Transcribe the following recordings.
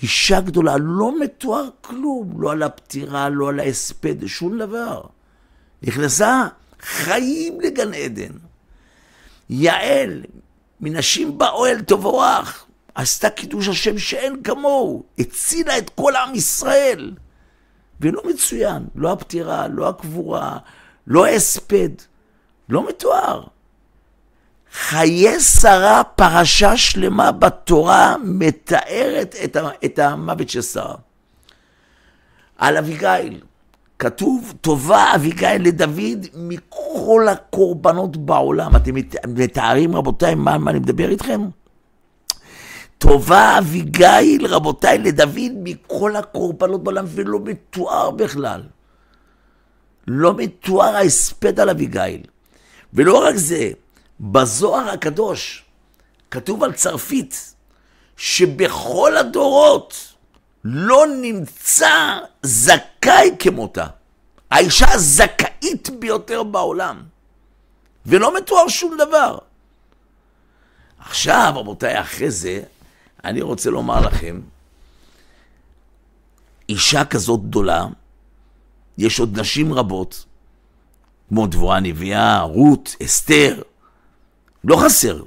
אישה גדולה, לא מתואר כלום, לא על הפטירה, לא על ההספד, שום דבר. נכנסה חיים לגן עדן. יעל, מנשים באוהל תבורך, עשתה קידוש השם שאין כמוהו, הצילה את כל עם ישראל. ולא מצוין, לא הפטירה, לא הקבורה, לא ההספד, לא מתואר. חיי שרה, פרשה שלמה בתורה, מתארת את המוות של שרה. על אביגיל, כתוב, טובה אביגיל לדוד מכל הקורבנות בעולם. אתם מתארים, רבותיי, מה אני מדבר איתכם? טובה אביגיל, רבותיי, לדוד מכל הקורבנות בעולם, ולא מתואר בכלל. לא מתואר ההספד על אביגיל. ולא רק זה, בזוהר הקדוש כתוב על צרפית שבכל הדורות לא נמצא זכאי כמותה. האישה הזכאית ביותר בעולם. ולא מתואר שום דבר. עכשיו, רבותיי, אחרי זה, אני רוצה לומר לכם, אישה כזאת גדולה, יש עוד נשים רבות, כמו דבורה הנביאה, רות, אסתר, לא חסר,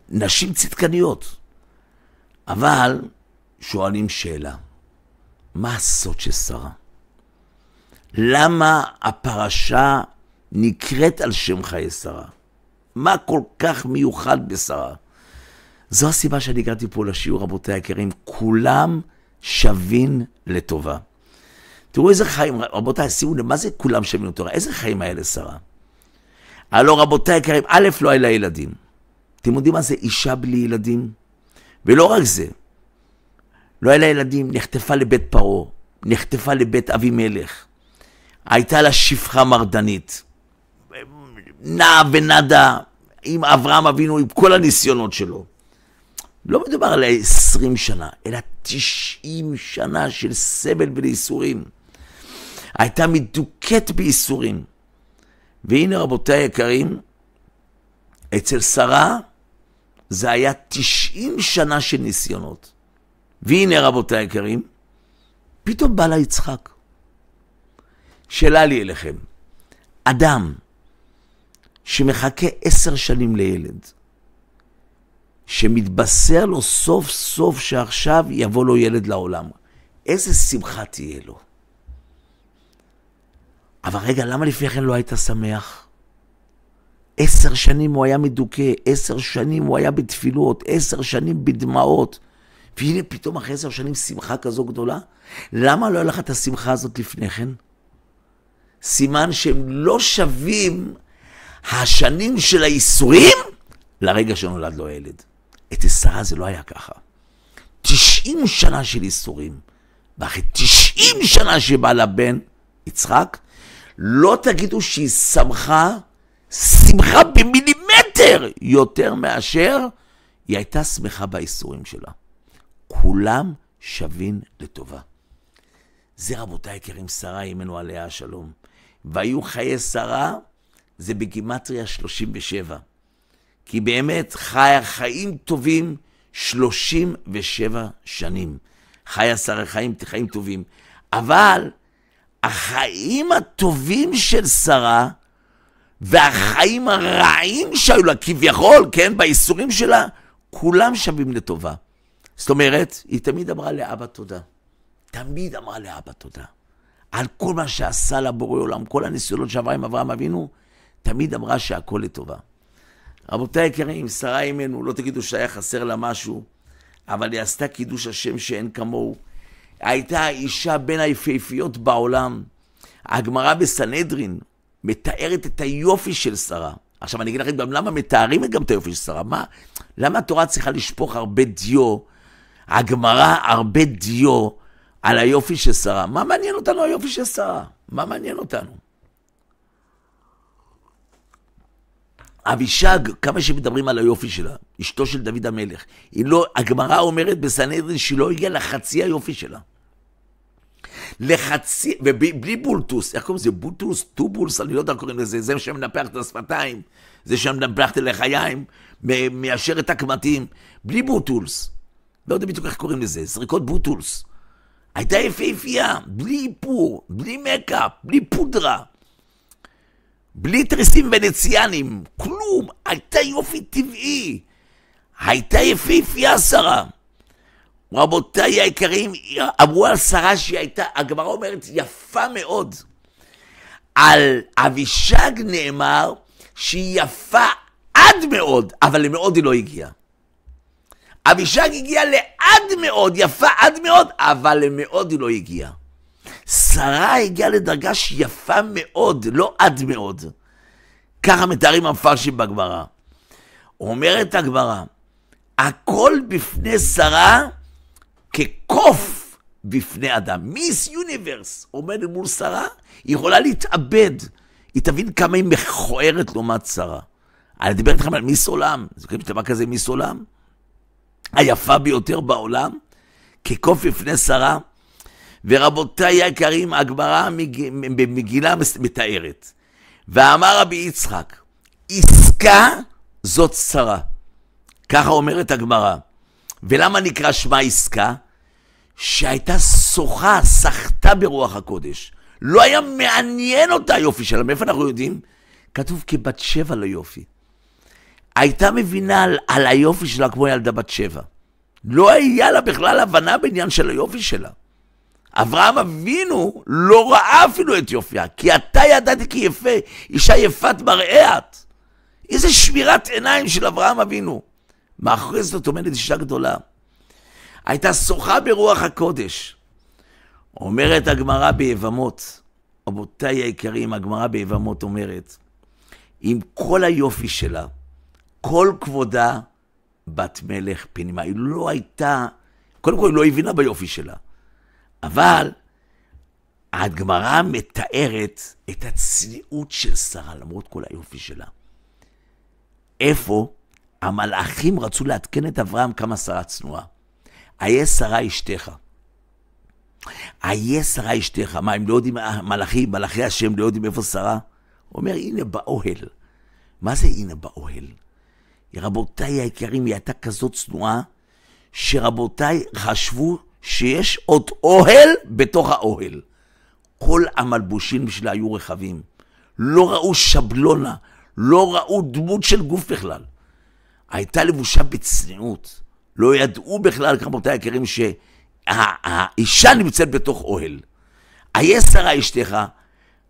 נשים צדקניות. אבל שואלים שאלה, מה הסוד של שרה? למה הפרשה נקראת על שם חיי שרה? מה כל כך מיוחד בשרה? זו הסיבה שאני הגעתי פה לשיעור, רבותיי היקרים, כולם שווים לטובה. תראו איזה חיים, רבותיי, שימו למה זה כולם שווים לטובה? איזה חיים האלה שרה? הלא רבותיי היקרים, א', לא היה לה ילדים. אתם יודעים מה זה אישה בלי ילדים? ולא רק זה, לא היה לה ילדים, נחטפה לבית פרעה, נחטפה לבית אבימלך. הייתה לה שפחה מרדנית. נעה ונדה עם אברהם אבינו, עם כל הניסיונות שלו. לא מדובר על 20 שנה, אלא 90 שנה של סבל ולייסורים. הייתה מדוכאת בייסורים. והנה רבותיי היקרים, אצל שרה זה היה 90 שנה של ניסיונות. והנה רבותיי היקרים, פתאום בא לה יצחק. שאלה לי אליכם, אדם שמחכה 10 שנים לילד, שמתבשר לו סוף סוף שעכשיו יבוא לו ילד לעולם, איזה שמחה תהיה לו. אבל רגע, למה לפני כן לא היית שמח? 10 שנים הוא היה מדוכא, 10 שנים הוא היה בתפילות, 10 שנים בדמעות, והנה פתאום אחרי 10 שנים שמחה כזו גדולה. למה לא היה לך את השמחה הזאת לפני כן? סימן שהם לא שווים השנים של האיסורים לרגע שנולד לו ילד. אצל שרה זה לא היה ככה. 90 שנה של איסורים, ואחרי 90 שנה שבא לבן יצחק, לא תגידו שהיא שמחה במילימטר יותר מאשר היא הייתה שמחה באיסורים שלה. כולם שווים לטובה. זה רבותיי היקרים, שרה אימנו עליה השלום. והיו חיי שרה, זה בגימטריה 37. כי באמת חיה חיים טובים 37 שנים. חיה שרה חיים טובים. אבל החיים הטובים של שרה, והחיים הרעים שהיו לה כביכול, כן, באיסורים שלה, כולם שווים לטובה. זאת אומרת, היא תמיד אמרה לאבא תודה. תמיד אמרה לאבא תודה. על כל מה שעשה לה בורא עולם, כל הניסיונות שעברה עם אברהם אבינו, תמיד אמרה שהכל לטובה. רבותיי היקרים, שרה אימנו, לא תגידו שהיה חסר לה משהו, אבל היא עשתה קידוש השם שאין כמוהו. הייתה האישה בין היפהפיות בעולם. הגמרא בסנהדרין מתארת את היופי של שרה. עכשיו אני אגיד לכם גם למה מתארים גם את היופי של שרה. למה התורה צריכה לשפוך הרבה דיו, הגמרא הרבה דיו על היופי של שרה? מה מעניין אותנו היופי של שרה? מה מעניין אותנו? אבישג, כמה שמדברים על היופי שלה, אשתו של דוד המלך, הגמרא אומרת בסנהדרין שהיא לא הגיעה לחצי היופי שלה. לחצי, ובלי בולטוס, איך קוראים לזה? בולטוס, טובולס, אני לא יודע קוראים לזה, זה שמנפח את השפתיים, זה שמנפח את הלחיים, מיישר את הקמטים, בלי בולטוס. לא יודע בדיוק איך קוראים לזה, זריקות בוטולס. הייתה יפהפייה, בלי איפור, בלי מקאפ, בלי פודרה, בלי תריסים ונציאנים, כלום, הייתה יופי טבעי, הייתה יפהפייה שרה. רבותיי היקרים, אמרו על שרה שהיא הייתה, הגמרא אומרת, יפה מאוד. על אבישג נאמר שהיא יפה עד מאוד, אבל למאוד היא לא הגיעה. אבישג הגיעה לעד מאוד, יפה עד מאוד, אבל למאוד היא לא הגיעה. שרה הגיעה לדרגה שיפה מאוד, לא עד מאוד. ככה מתארים המפרשים בגמרא. אומרת הגמרא, הכל בפני שרה כקוף בפני אדם. מיס יוניברס עומדת מול שרה, היא יכולה להתאבד. היא תבין כמה היא מכוערת לעומת שרה. אני אדבר איתכם על מיס עולם. זה כאילו דבר כזה מיס עולם. היפה ביותר בעולם, כקוף בפני שרה. ורבותיי היקרים, הגמרא במגילה מתארת. ואמר רבי יצחק, עסקה זאת שרה. ככה אומרת הגמרא. ולמה נקרא שמה עסקה? שהייתה שוחה, שחתה ברוח הקודש. לא היה מעניין אותה היופי שלה. מאיפה אנחנו יודעים? כתוב כבת 7 ליופי. הייתה מבינה על היופי שלה כמו ילדה בת 7. לא היה לה בכלל הבנה בעניין של היופי שלה. אברהם אבינו לא ראה אפילו את יופיה, כי אתה ידעתי כי יפה, אישה יפת מראה את. איזה שמירת עיניים של אברהם אבינו. מאחורי זאת עומדת אישה גדולה. הייתה שוחה ברוח הקודש. אומרת הגמרא ביבמות, רבותיי היקרים, הגמרא ביבמות אומרת, עם כל היופי שלה, כל כבודה, בת מלך פנימה. היא לא הייתה, קודם כל היא לא הבינה ביופי שלה. אבל הגמרא מתארת את הצניעות של שרה, למרות כל היופי שלה. איפה המלאכים רצו להתקן את אברהם כמה שרה צנועה. היה שרה אשתך. היה שרה אשתך. מה, הם לא יודעים, מלאכי השם לא יודעים איפה שרה? הוא אומר, הנה באוהל. מה זה הנה באוהל? רבותיי היקרים, היא הייתה כזאת צנועה, שרבותיי חשבו שיש עוד אוהל בתוך האוהל. כל המלבושים שלה היו רחבים. לא ראו שבלונה, לא ראו דמות של גוף בכלל. הייתה לבושה בצניעות. לא ידעו בכלל, רבותיי היקרים, שהאישה נמצאת בתוך אוהל. היה שרה אשתך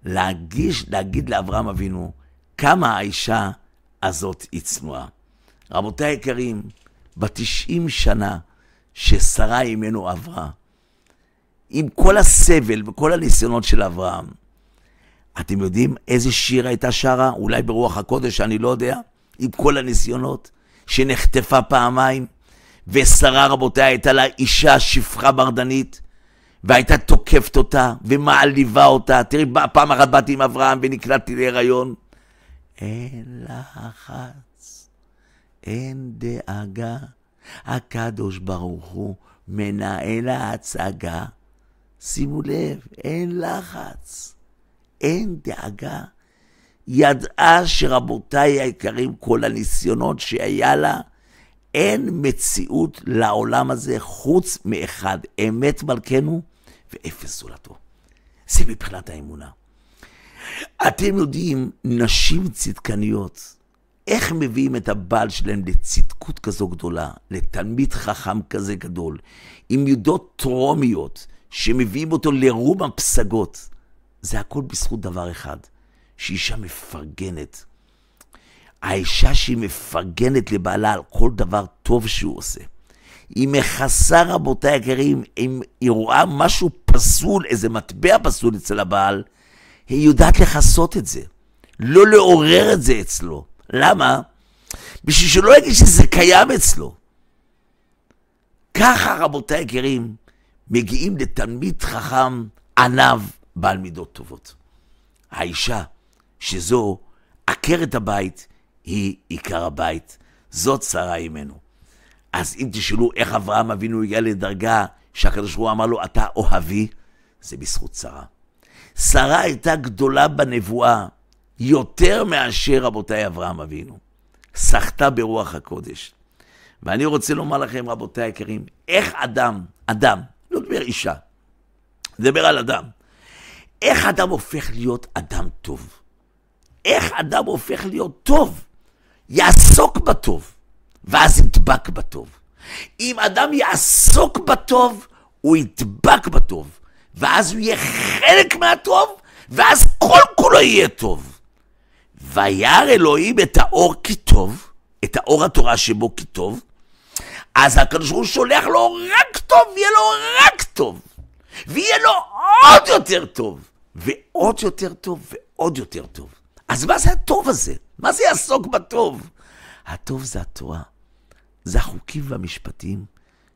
להגיד לאברהם אבינו כמה האישה הזאת היא צנועה. רבותיי היקרים, ב-90 שנה ששרה ממנו עברה, עם כל הסבל וכל הניסיונות של אברהם, אתם יודעים איזה שיר הייתה שרה? אולי ברוח הקודש, אני לא יודע, עם כל הניסיונות, שנחטפה פעמיים, ושרה רבותיי הייתה לה אישה שפחה מרדנית, והייתה תוקפת אותה ומעליבה אותה. תראי, פעם אחת באתי עם אברהם ונקלטתי להיריון. אין לחץ, אין דאגה, הקדוש ברוך הוא מנהל ההצגה. שימו לב, אין לחץ, אין דאגה. ידעה שרבותיי היקרים, כל הניסיונות שהיה לה, אין מציאות לעולם הזה חוץ מאחד, אמת מלכנו ואפס זולתו. זה מבחינת האמונה. אתם יודעים, נשים צדקניות, איך מביאים את הבעל שלהם לצדקות כזו גדולה, לתלמיד חכם כזה גדול, עם מידות טרומיות, שמביאים אותו לרום הפסגות. זה הכל בזכות דבר אחד, שאישה מפרגנת. האישה שהיא מפרגנת לבעלה על כל דבר טוב שהוא עושה. היא מכסה רבותיי היקרים, אם היא רואה משהו פסול, איזה מטבע פסול אצל הבעל, היא יודעת לחסות את זה. לא לעורר את זה אצלו. למה? בשביל שלא יגיד שזה קיים אצלו. ככה רבותיי היקרים, מגיעים לתלמיד חכם ענב בעל מידות טובות. האישה שזו עקרת הבית, היא עיקר הבית, זאת שרה ממנו. אז אם תשאלו איך אברהם אבינו הגיע לדרגה שהקדוש ברוך הוא אמר לו אתה אוהבי, זה בזכות שרה. שרה הייתה גדולה בנבואה יותר מאשר רבותיי אברהם אבינו. שחתה ברוח הקודש. ואני רוצה לומר לכם, רבותי היקרים, איך אדם, לא מדבר אישה, מדבר על אדם, איך אדם הופך להיות אדם טוב? איך אדם הופך להיות טוב? יעסוק בטוב, ואז ידבק בטוב. אם אדם יעסוק בטוב, הוא ידבק בטוב, ואז הוא יהיה חלק מהטוב, ואז כל כולו יהיה טוב. וירא אלוהים את האור כי טוב, את האור התורה שבו כי טוב, אז הקדוש ברוך הוא שולח לו רק טוב, יהיה לו רק טוב, ויהיה לו עוד יותר טוב, ועוד יותר טוב, ועוד יותר טוב. אז מה זה הטוב הזה? מה זה יעסוק בטוב? הטוב זה התורה, זה החוקים והמשפטים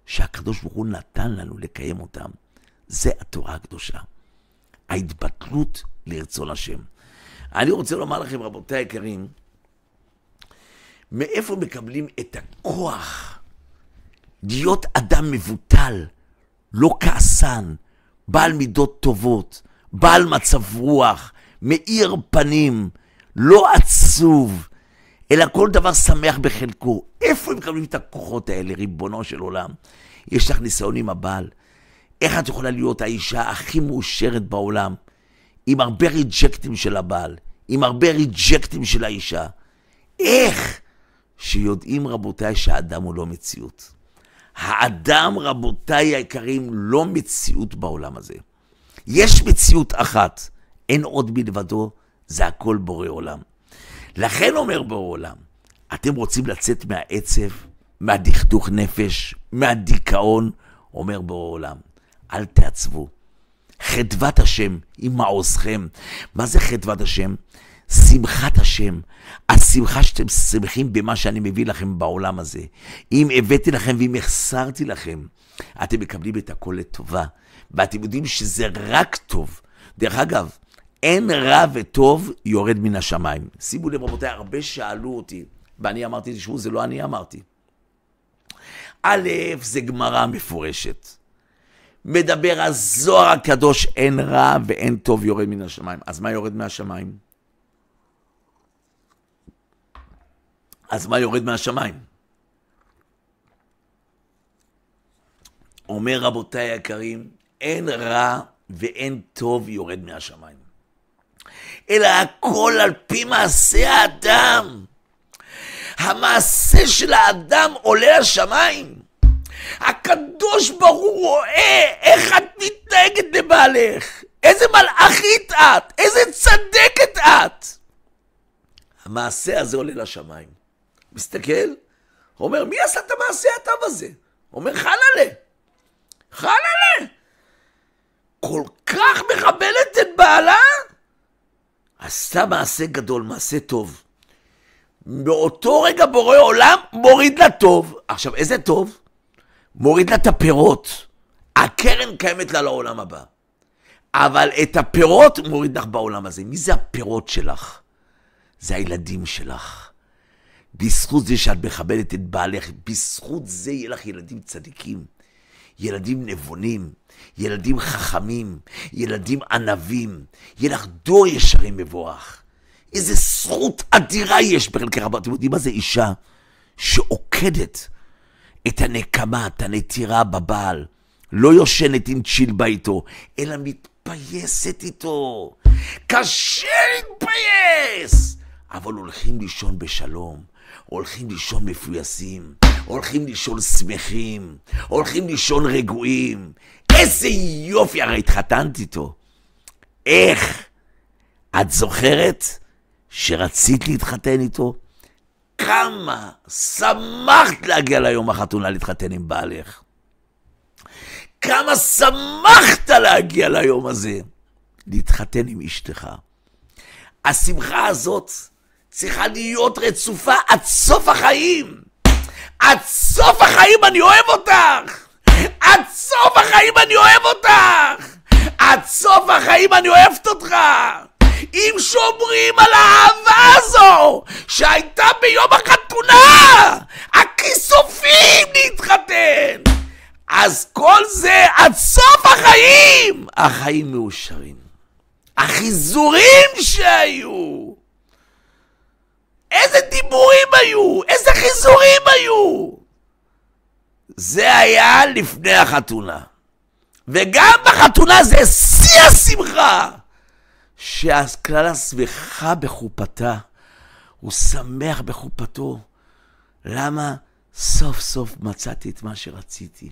שהקדוש ברוך הוא נתן לנו לקיים אותם. זה התורה הקדושה, ההתבטלות לרצון השם. אני רוצה לומר לכם, רבותי היקרים, מאיפה מקבלים את הכוח להיות אדם מבוטל, לא כעסן, בעל מידות טובות, בעל מצב רוח, מאיר פנים, לא עצוב, אלא כל דבר שמח בחלקו. איפה הם מקבלים את הכוחות האלה, ריבונו של עולם? יש לך ניסיון עם הבעל. איך את יכולה להיות האישה הכי מאושרת בעולם, עם הרבה ריג'קטים של הבעל, עם הרבה ריג'קטים של האישה? איך? שיודעים, רבותיי, שהאדם הוא לא מציאות. האדם, רבותיי היקרים, לא מציאות בעולם הזה. יש מציאות אחת, אין עוד מלבדו, זה הכל בורא עולם. לכן אומר בורא עולם, אתם רוצים לצאת מהעצב, מהדכדוך נפש, מהדיכאון, אומר בורא עולם, אל תעצבו. חדוות השם עם מעוזכם. מה זה חדוות השם? שמחת השם. השמחה שאתם שמחים במה שאני מביא לכם בעולם הזה. אם הבאתי לכם ואם החסרתי לכם, אתם מקבלים את הכל לטובה. ואתם יודעים שזה רק טוב. דרך אגב, אין רע וטוב יורד מן השמיים. שימו לב רבותיי, הרבה שאלו אותי, ואני אמרתי, תשמעו, זה לא אני אמרתי. א', זה גמרא מפורשת. מדבר הזוהר הקדוש, אין רע ואין טוב יורד מן השמיים. אז מה יורד מהשמיים? אז מה יורד מהשמיים? אומר רבותיי היקרים, אין רע ואין טוב יורד מהשמיים. אלא הכל על פי מעשה האדם. המעשה של האדם עולה לשמיים. הקדוש ברוך הוא רואה איך את מתנהגת לבעלך. איזה מלאכית את, איזה צדקת את. המעשה הזה עולה לשמיים. מסתכל, אומר, מי עשה את המעשה הטוב הזה? אומר, חללה. חללה. כל כך מכבדת את בעלה? עשתה מעשה גדול, מעשה טוב. באותו רגע בורא עולם מוריד לה טוב. עכשיו, איזה טוב? מוריד לה את הפירות. הקרן קיימת לה לעולם הבא. אבל את הפירות מוריד לך בעולם הזה. מי זה הפירות שלך? זה הילדים שלך. בזכות זה שאת מכבדת את בעלך, בזכות זה יהיה לך ילדים צדיקים, ילדים נבונים, ילדים חכמים, ילדים ענבים, יהיה לך דור ישרים מבורך. איזה זכות אדירה יש בחלקי רבה. אתם יודעים מה זה אישה שעוקדת את הנקמה, את הנטירה בבעל, לא יושנת עם צ'יל ביתו, אלא מתפייסת איתו. קשה להתפייס, אבל הולכים לישון בשלום, הולכים לישון מפויסים, הולכים לישון שמחים, הולכים לישון רגועים. איזה יופי, הרי התחתנת איתו. איך? את זוכרת שרצית להתחתן איתו? כמה שמחת להגיע ליום החתונה להתחתן עם בעלך. כמה שמחת להגיע ליום הזה להתחתן עם אשתך. השמחה הזאת צריכה להיות רצופה עד סוף החיים. עד סוף החיים אני אוהב אותך. עד סוף החיים אני אוהב אותך. עד סוף החיים אני אוהבת אותך. אם שומרים על האהבה הזו שהייתה ביום החתונה, הכיסופים להתחתן, אז כל זה עד סוף החיים, החיים מאושרים. החיזורים שהיו, איזה דיבורים היו, איזה חיזורים היו. זה היה לפני החתונה. וגם בחתונה זה שיא השמחה. שהכלל שמחה בחופתה. הוא שמח בחופתו. למה? סוף סוף מצאתי את מה שרציתי.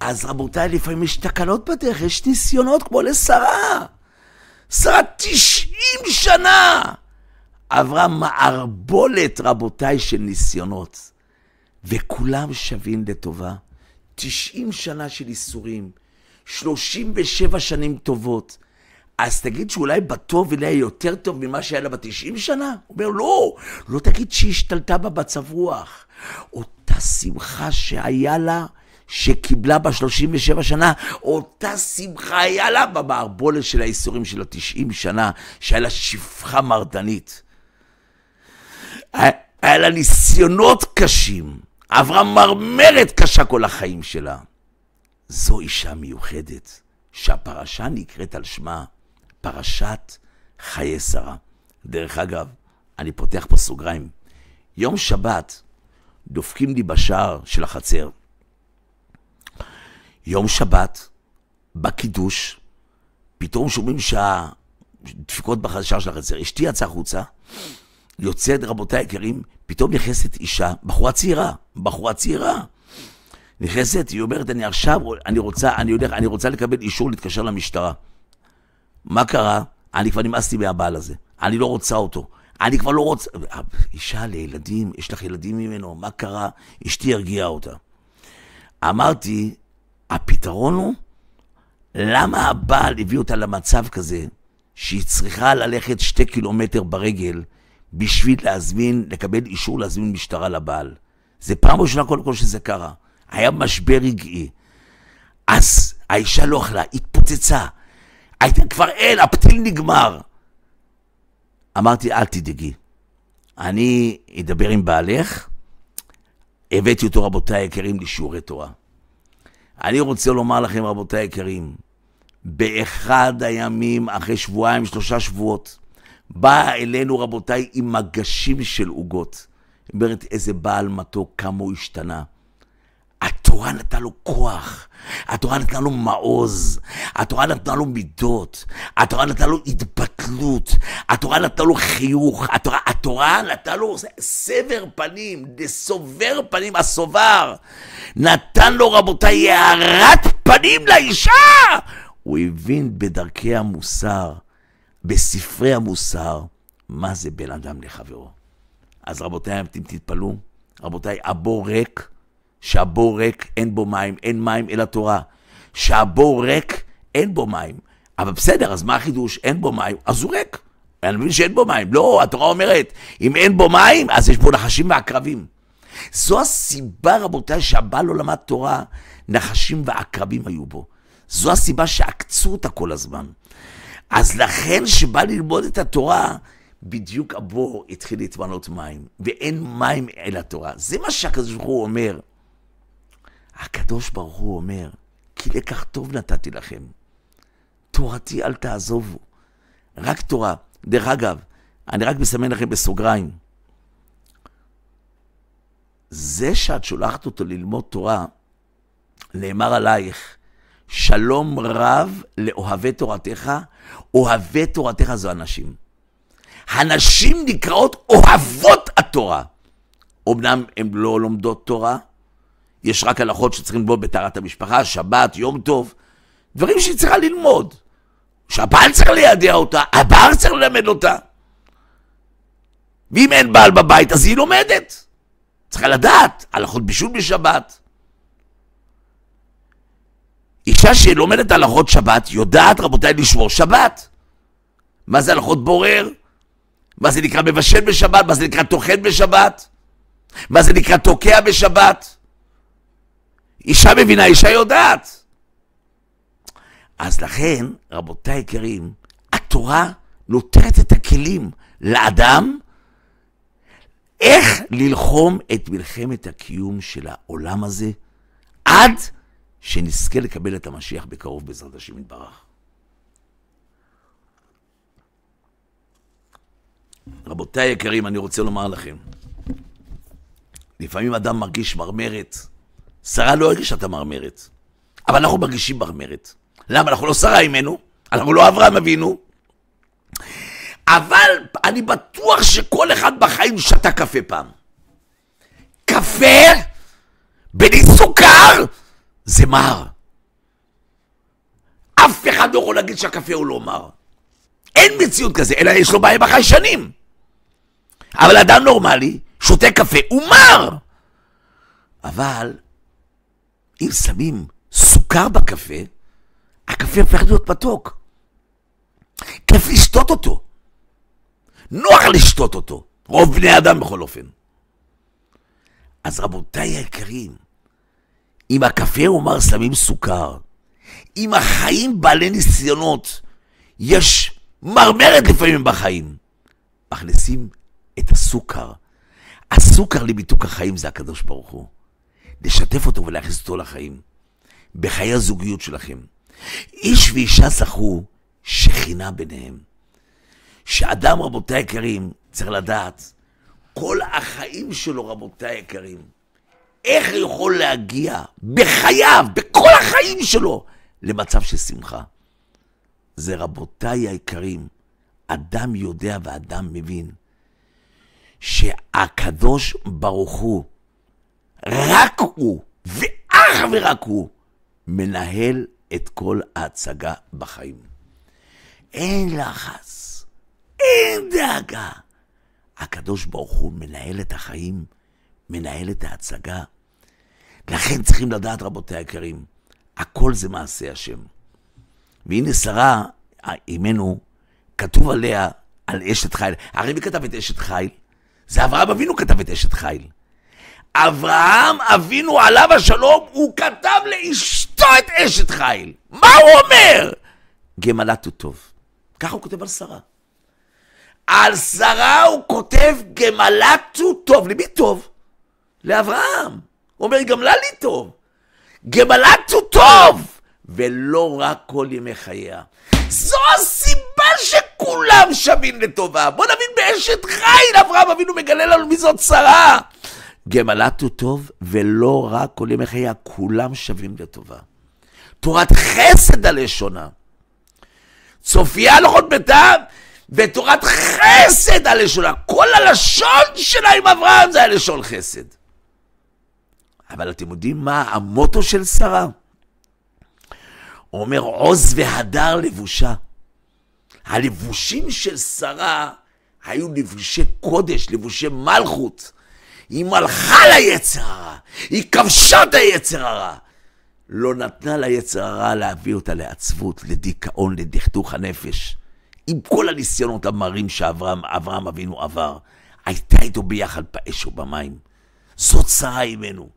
אז רבותיי, לפעמים יש תקלות בדרך, יש ניסיונות כמו לשרה. שרה 90 שנה. עברה מערבולת, רבותיי, של ניסיונות. וכולם שווים לטובה. 90 שנה של איסורים. 37 שנים טובות. אז תגיד שאולי בטוב אליה יותר טוב ממה שהיה לה ב-90 שנה? הוא אומר, לא תגיד שהיא השתלטה בה בצב רוח. אותה שמחה שהיה לה, שקיבלה ב-37 שנה, אותה שמחה היה לה במערבולת של האיסורים של ה-90 שנה, שהיה לה שפחה מרדנית. היה לה ניסיונות קשים, עברה מרמרת קשה כל החיים שלה. זו אישה מיוחדת, שהפרשה נקראת על שמה, פרשת חיי שרה. דרך אגב, אני פותח פה סוגריים. יום שבת דופקים לי בשער של החצר. יום שבת, בקידוש, פתאום שומעים שהדפיקות בשער של החצר. אשתי יצאה החוצה, יוצאת, רבותיי היקרים, פתאום נכנסת אישה, בחורה צעירה. נכנסת, היא אומרת, אני רוצה לקבל אישור להתקשר למשטרה. מה קרה? אני כבר נמאסתי מהבעל הזה. אני לא רוצה אותו. אני כבר לא רוצה... אישה לילדים, יש לך ילדים ממנו, מה קרה? אשתי הרגיעה אותה. אמרתי, הפתרון הוא, למה הבעל הביא אותה למצב כזה, שהיא צריכה ללכת 2 קילומטר ברגל, בשביל לקבל אישור להזמין משטרה לבעל. זה פעם ראשונה קודם כל שזה קרה. היה משבר רגעי. אז האישה לא אכלה, התפוצצה. כבר אין, הפתיל נגמר. אמרתי, אל תדאגי. אני אדבר עם בעלך. הבאתי אותו, רבותיי היקרים, לשיעורי תורה. אני רוצה לומר לכם, רבותיי היקרים, באחד הימים, אחרי 2-3 שבועות, באה אלינו, רבותיי, עם מגשים של עוגות. אומרת, איזה בעל מתוק, כמה הוא השתנה. התורה נתנה לו כוח, התורה נתנה לו מעוז, התורה נתנה לו מידות, התורה נתנה לו התבטלות, התורה נתנה לו חיוך, התורה נתנה לו סבר פנים, לסובר פנים, הסובר. נתן לו, רבותיי, הארת פנים לאישה. הוא הבין בדרכי המוסר, בספרי המוסר, מה זה בין אדם לחברו. אז רבותיי, אתם תתפלו, רבותיי, הבור ריק, שהבור ריק אין בו מים, אין מים אלא תורה. שהבור ריק אין בו מים. אבל בסדר, אז מה החידוש? אין בו מים, אז הוא ריק. אני מבין שאין בו מים. לא, התורה אומרת, אם אין בו מים, אז יש בו נחשים ועקרבים. זו הסיבה, רבותיי, שהבעל לא למד תורה, נחשים ועקרבים היו בו. זו הסיבה שעקצו אותה כל הזמן. אז לכן שבא ללמוד את התורה, בדיוק הבור התחיל להתמנות מים, ואין מים אל התורה. זה מה שהקדוש ברוך הוא אומר. הקדוש ברוך הוא אומר, כי לקח טוב נתתי לכם. תורתי אל תעזובו. רק תורה. דרך אגב, אני רק מסמן לכם בסוגריים. זה שאת שולחת אותו ללמוד תורה, נאמר עלייך, שלום רב לאוהבי תורתך, אוהבי תורתך זו אנשים. הנשים נקראות אוהבות התורה. אמנם הן לא לומדות תורה, יש רק הלכות שצריכים ללמוד בטהרת המשפחה, שבת, יום טוב, דברים שהיא צריכה ללמוד. שהבעל צריך לידע אותה, הבעל צריך ללמד אותה. ואם אין בעל בבית, אז היא לומדת. צריכה לדעת, הלכות בישול בשבת. אישה שלומדת הלכות שבת, יודעת, רבותיי, לשמור שבת. מה זה הלכות בורר? מה זה נקרא מבשל בשבת? מה זה נקרא תוכן בשבת? מה זה נקרא תוקע בשבת? אישה מבינה, אישה יודעת. אז לכן, רבותיי יקרים, התורה נותנת את הכלים לאדם איך ללחום את מלחמת הקיום של העולם הזה עד שנזכה לקבל את המשיח בקרוב בעזרת השם יתברך. רבותיי יקרים, אני רוצה לומר לכם, לפעמים אדם מרגיש מרמרת. שרה לא הרגישה את המרמרת. אבל אנחנו מרגישים מרמרת. למה? אנחנו לא שרה אימנו, אנחנו לא אברהם אבינו. אבל אני בטוח שכל אחד בחיים שתה קפה פעם. קפה בלי סוכר זה מר. אף אחד לא יכול להגיד שהקפה הוא לא מר. אין מציאות כזה, אלא יש לו בעיה בחיישנים. אבל אדם נורמלי שותה קפה הוא מר. אבל אם שמים סוכר בקפה, הקפה הופך להיות מתוק. כיף לשתות אותו. נוח לשתות אותו. רוב בני אדם בכל אופן. אז רבותיי היקרים, אם הקפה הוא מר שמים סוכר, אם החיים בעלי ניסיונות, יש מרמרת לפעמים בחיים, מכניסים את הסוכר. הסוכר לביטוק החיים זה הקדוש ברוך הוא. לשתף אותו ולהכניס אותו לחיים. בחיי הזוגיות שלכם. איש ואישה זכו שכינה ביניהם. שאדם, רבותיי היקרים, צריך לדעת, כל החיים שלו, רבותיי היקרים, איך הוא יכול להגיע בחייו, בכל החיים שלו, למצב של שמחה. זה רבותיי היקרים, אדם יודע ואדם מבין, שהקדוש ברוך הוא, רק הוא, ואך ורק הוא, מנהל את כל ההצגה בחיים. אין לחץ, אין דאגה. הקדוש ברוך הוא מנהל את החיים, מנהל את ההצגה. לכן צריכים לדעת, רבותיי היקרים, הכל זה מעשה השם. והנה שרה, אימנו, כתוב עליה, על אשת חיל. הרי מי כתב את אשת חיל? זה אברהם אבינו כתב את אשת חיל. אברהם אבינו עליו השלום, הוא כתב לאשתו את אשת חיל. מה הוא אומר? גמלת הוא טוב. ככה הוא כותב על שרה. על שרה הוא כותב גמלת הוא טוב. למי טוב? לאברהם. הוא אומר, גמלה לי טוב. גמלת הוא טוב. ולא רק כל ימי חייה. זו הסיבה שכולם שווים לטובה. בוא נבין באשת חיל, אברהם אבינו מגלה לנו מי זאת שרה. גמלת הוא טוב, ולא רק כל ימי חייה, כולם שווים לטובה. תורת חסד הלשונה. צופיה הלכות ביתם, ותורת חסד הלשונה. כל הלשון שלה עם אברהם זה הלשון חסד. אבל אתם יודעים מה המוטו של שרה? הוא אומר, עוז והדר לבושה. הלבושים של שרה היו לבושי קודש, לבושי מלכות. היא מלכה ליצר הרע, היא כבשה את היצר הרע. לא נתנה ליצר הרע להביא אותה לעצבות, לדיכאון, לדכדוך הנפש. עם כל הניסיונות המרים שאברהם אבינו עבר, הייתה איתו ביחד באש ובמים. זאת שרה אימנו.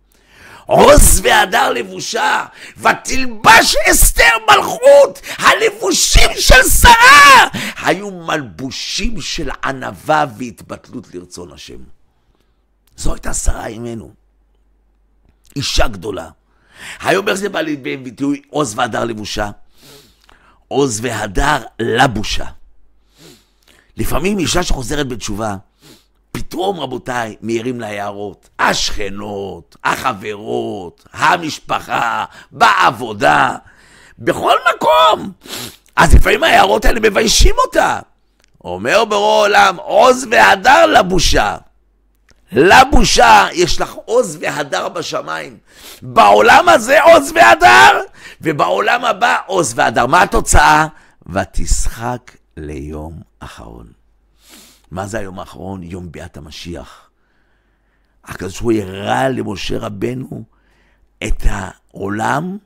עוז והדר לבושה, ותלבש אסתר מלכות. הלבושים של שרה היו מלבושים של ענווה והתבטלות לרצון השם. זו הייתה שרה אימנו. אישה גדולה. היום איך זה בא לידי ביטוי עוז והדר לבושה? עוז והדר לבושה. לפעמים אישה שחוזרת בתשובה, פתאום רבותיי מאירים לה הערות. השכנות, החברות, המשפחה, בעבודה, בכל מקום. אז לפעמים ההערות האלה מביישים אותה. אומר ברור עולם, עוז והדר לבושה. לבושה, יש לך עוז והדר בשמיים. בעולם הזה עוז והדר, ובעולם הבא עוז והדר. מה התוצאה? ותשחק ליום אחרון. מה זה היום האחרון? יום ביאת המשיח. הקדוש הוא הראה למשה רבנו את העולם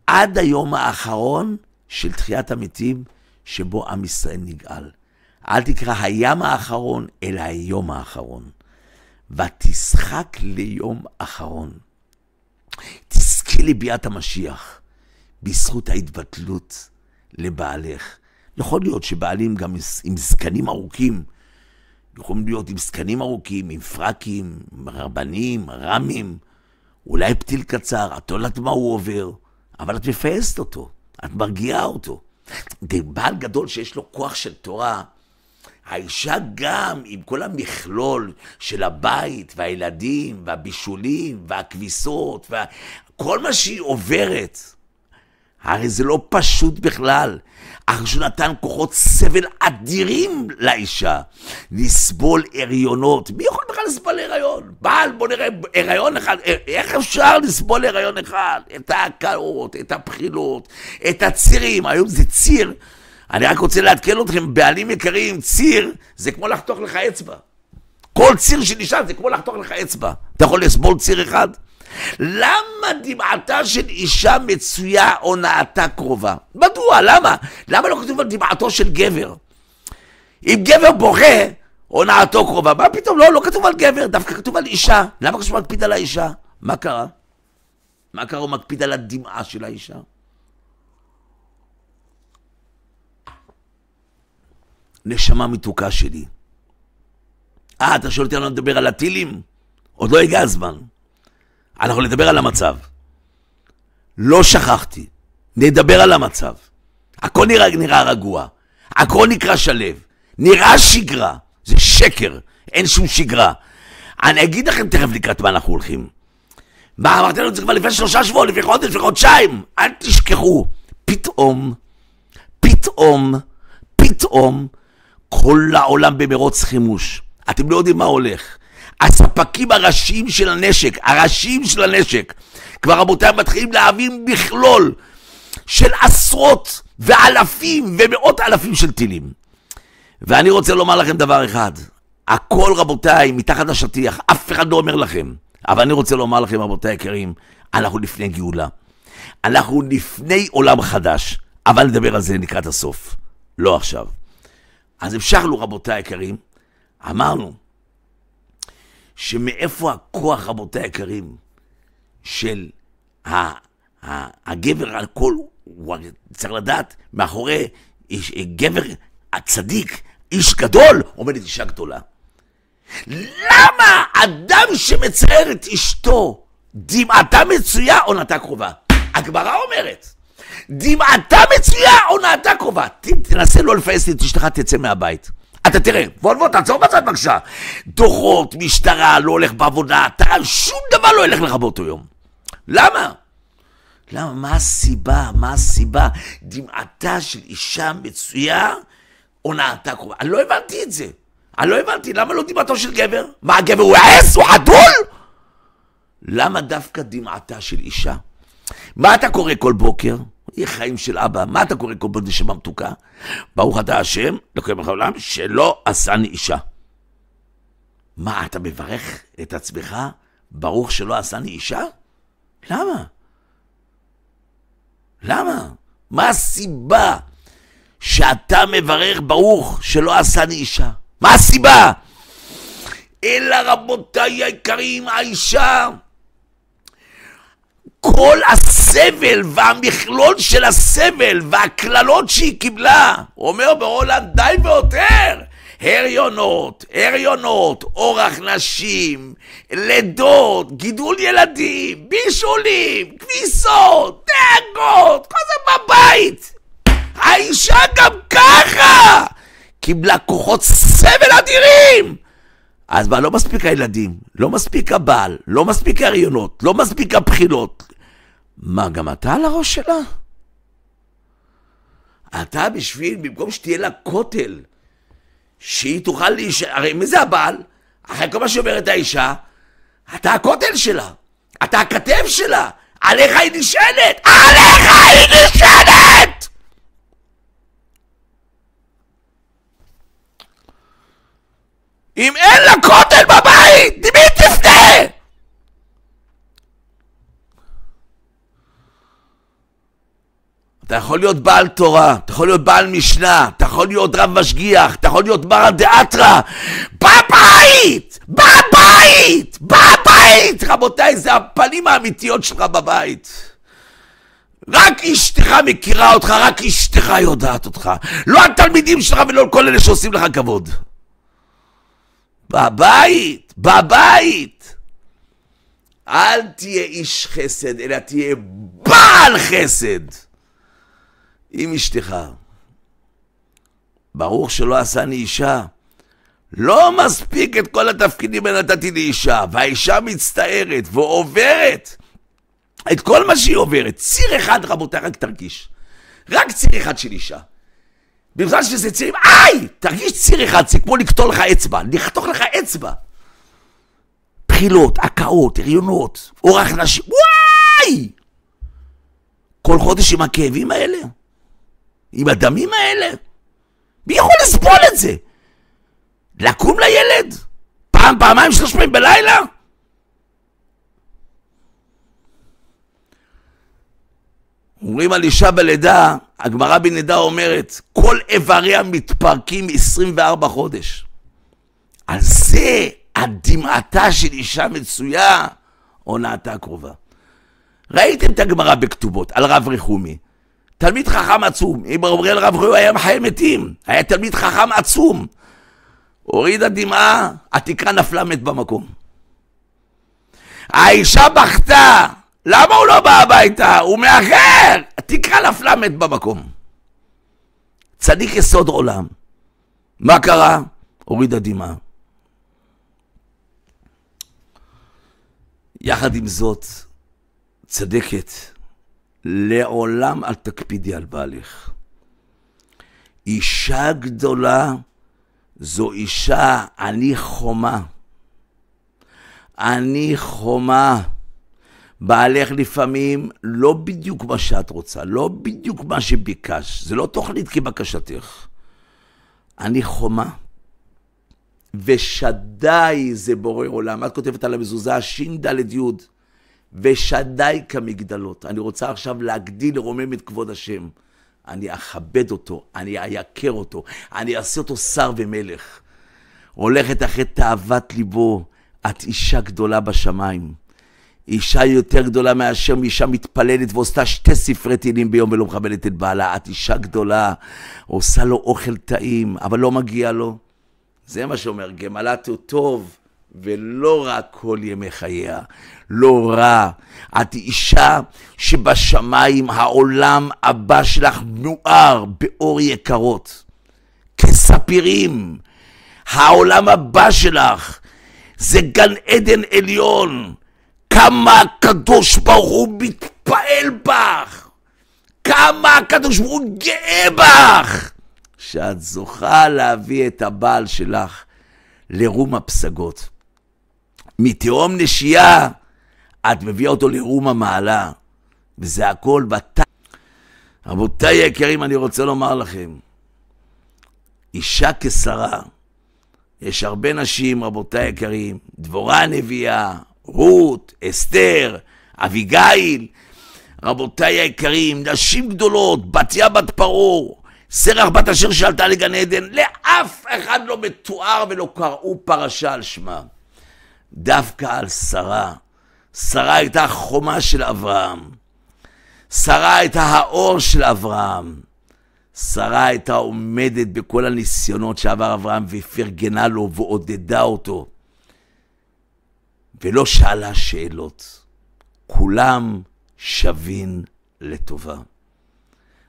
עד היום האחרון של תחיית המתים, שבו עם ישראל נגאל. אל תקרא הים האחרון, אלא היום האחרון. ותשחק ליום אחרון. תזכי לביאת המשיח, בזכות ההתבטלות לבעלך. יכול להיות שבעלים גם עם זקנים ארוכים, יכולים להיות עם זקנים ארוכים, עם פרקים, רבנים, רמים, אולי פתיל קצר, את לא יודעת מה הוא עובר, אבל את מפייסת אותו, את מרגיעה אותו. בעל גדול שיש לו כוח של תורה, האישה גם עם כל המכלול של הבית והילדים והבישולים והכביסות וכל מה שהיא עוברת, הרי זה לא פשוט בכלל. אחרי שהוא נתן כוחות סבל אדירים לאישה, לסבול הריונות. מי יכול בכלל לסבול הריון? בעל, בוא נראה, הריון אחד, איך אפשר לסבול הריון אחד? את ההקאות, את הבחילות, את הצירים. היום זה ציר. אני רק רוצה לעדכן אתכם, בעלים יקרים, ציר זה כמו לחתוך לך אצבע. כל ציר של אישה זה כמו לחתוך לך אצבע. אתה יכול לסבול ציר אחד? למה דמעתה של אישה מצויה הונאתה קרובה? מדוע? למה? למה לא כתוב על דמעתו של גבר? אם גבר בוכה, הונאתו קרובה. מה פתאום? לא כתוב על גבר, דווקא כתוב על אישה. למה כתוב מקפיד על האישה? מה קרה? מה קרה? הוא מקפיד על הדמעה של האישה? נשמה מתוקה שלי. אתה שואל אותי, אני מדבר על הטילים? עוד לא הגע הזמן. אנחנו נדבר על המצב. לא שכחתי. נדבר על המצב. הכל נראה רגוע. הכל נקרא שלב. נראה שגרה. זה שקר. אין שום שגרה. אני אגיד לכם תכף לקראת מה אנחנו הולכים. מה אמרתי לנו את זה כבר לפני 3 שבועות, לפני חודש, לפני חודשיים. אל תשכחו. פתאום, כל העולם במרוץ חימוש. אתם לא יודעים מה הולך. הספקים הראשיים של הנשק, כבר רבותיי מתחילים להבין מכלול של עשרות ואלפים ומאות אלפים של טילים. ואני רוצה לומר לכם דבר אחד, הכל רבותיי מתחת לשטיח, אף אחד לא אומר לכם, אבל אני רוצה לומר לכם רבותיי יקרים, אנחנו לפני גאולה, אנחנו לפני עולם חדש, אבל נדבר על זה לקראת הסוף, לא עכשיו. אז המשכנו רבותיי יקרים, אמרנו, שמאיפה הכוח רבותיי היקרים של הגבר על כל, הוא צריך לדעת, מאחורי גבר הצדיק, איש גדול, עומדת אישה גדולה. למה אדם שמצייר את אשתו, דמעתה מצויה עונתה קרובה? הגמרא אומרת, דמעתה מצויה עונתה קרובה. תנסה לא לפייס את אשתך, תצא מהבית. אתה תראה, בוא, תעצור בצד בבקשה. דוחות, משטרה, לא הולך בעבודה, שום דבר לא הולך לך באותו יום. למה? מה הסיבה? דמעתה של אישה מצויה, הונאתה קרובה. אני לא הבנתי את זה. למה לא דמעתו של גבר? מה, הגבר הוא עס? הוא חדול? למה דווקא דמעתה של אישה? מה אתה קורא כל בוקר? יהיה חיים של אבא, מה אתה קורא כל בוקר נשמה מתוקה? ברוך אתה השם, לקיים לך עולם, שלא עשני אישה. מה, אתה מברך את עצמך? ברוך שלא עשני אישה? למה? מה הסיבה שאתה מברך ברוך שלא עשני אישה? מה הסיבה? אלא רבותיי היקרים, האישה, כל הסבל והמכלול של הסבל והכללות שהיא קיבלה, אומר בהולנד די ויותר, הריונות, אורח נשים, לידות, גידול ילדים, בישולים, כביסות, דאגות, כל זה בבית. האישה גם ככה קיבלה כוחות סבל אדירים. אז מה, לא מספיק הילדים, לא מספיק הבעל, לא מספיק הריונות, לא מספיק הבחילות. מה, גם אתה על הראש שלה? אתה במקום שתהיה לה כותל, שהיא תוכל הרי מי זה הבעל? אחרי כל מה שאומרת האישה, אתה הכותל שלה, אתה הכתב שלה, עליך היא נשענת! אם אין לה כותל בבית, למי תפנה? אתה יכול להיות בעל תורה, אתה יכול להיות בעל משנה, אתה יכול להיות רב משגיח, אתה יכול להיות בר דאתרא, בבית! רבותיי, זה הפנים האמיתיות שלך בבית. רק אשתך מכירה אותך, רק אשתך יודעת אותך. לא התלמידים שלך ולא כל אלה שעושים לך כבוד. בבית. אל תהיה איש חסד, אלא תהיה בעל חסד. עם אשתך. ברוך שלא עשני אישה. לא מספיק את כל התפקידים נתתי לאישה, והאישה מצטערת ועוברת את כל מה שהיא עוברת. ציר אחד, רבותיי, רק תרגיש. רק ציר אחד של אישה. בזמן שזה צירים, תרגיש ציר אחד, זה כמו לקטול לך אצבע, לחתוך לך אצבע. בחילות, הקאות, הריונות, אורח נשים, וואי! כל חודש עם הכאבים האלה, עם הדמים האלה. מי יכול לסבול את זה? לקום לילד? פעם, פעמיים, 3 פעמים בלילה? אומרים על אישה בלידה, הגמרא בנידה אומרת, כל איבריה מתפרקים 24 חודש. על זה הדמעתה של אישה מצויה, עונתה קרובה. ראיתם את הגמרא בכתובות על רב רחומי. תלמיד חכם עצום, אם אומרים רב רחומי היה מחיי מתים, היה תלמיד חכם עצום. הוריד הדמעה, התקרה נפלה מת במקום. האישה בכתה, למה הוא לא בא הביתה? הוא מאחר, התקרה נפלה מת במקום. צדיק יסוד עולם. מה קרה? הוריד הדמעה. יחד עם זאת, צדקת, לעולם אל תקפידי על בעלך. אישה גדולה זו אישה, אני חומה. אני חומה. בעלך לפעמים לא בדיוק מה שאת רוצה, לא בדיוק מה שביקש. זה לא תוכנית כבקשתך. אני חומה. ושדי זה בורא עולם. את כותבת על המזוזה, ש"ד י' ושדי כמגדלות. אני רוצה עכשיו להגדיל לרומם את כבוד השם. אני אכבד אותו, אני איקר אותו, אני אעשה אותו שר ומלך. הולכת אחרי תאוות ליבו, את אישה גדולה בשמיים. אישה יותר גדולה מאשר מאישה מתפללת ועושה 2 ספרי תהילים ביום ולא מכבדת את בעלה. את אישה גדולה, עושה לו אוכל טעים, אבל לא מגיע לו. זה מה שאומר, גמלת הוא טוב, ולא רע כל ימי חייה, לא רע. את אישה שבשמיים העולם הבא שלך מואר באור יקרות, כספירים. העולם הבא שלך זה גן עדן עליון. כמה הקדוש ברוך הוא מתפעל בך, כמה הקדוש ברוך הוא גאה בך, שאת זוכה להביא את הבעל שלך לרום הפסגות. מתהום נשייה, את מביאה אותו לרום המעלה, וזה הכל רבותיי יקרים, אני רוצה לומר לכם, אישה כשרה, יש הרבה נשים, רבותיי יקרים, דבורה הנביאה, רות, אסתר, אביגיל, רבותיי היקרים, נשים גדולות, בתיה בת פרעה, סרח בת אשר שעלתה לגן עדן, לאף אחד לא מתואר ולא קראו פרשה על שמה. דווקא על שרה. שרה הייתה החומה של אברהם. שרה הייתה האור של אברהם. שרה הייתה עומדת בכל הניסיונות שעבר אברהם ופרגנה לו ועודדה אותו. ולא שאלה שאלות. כולם שווים לטובה.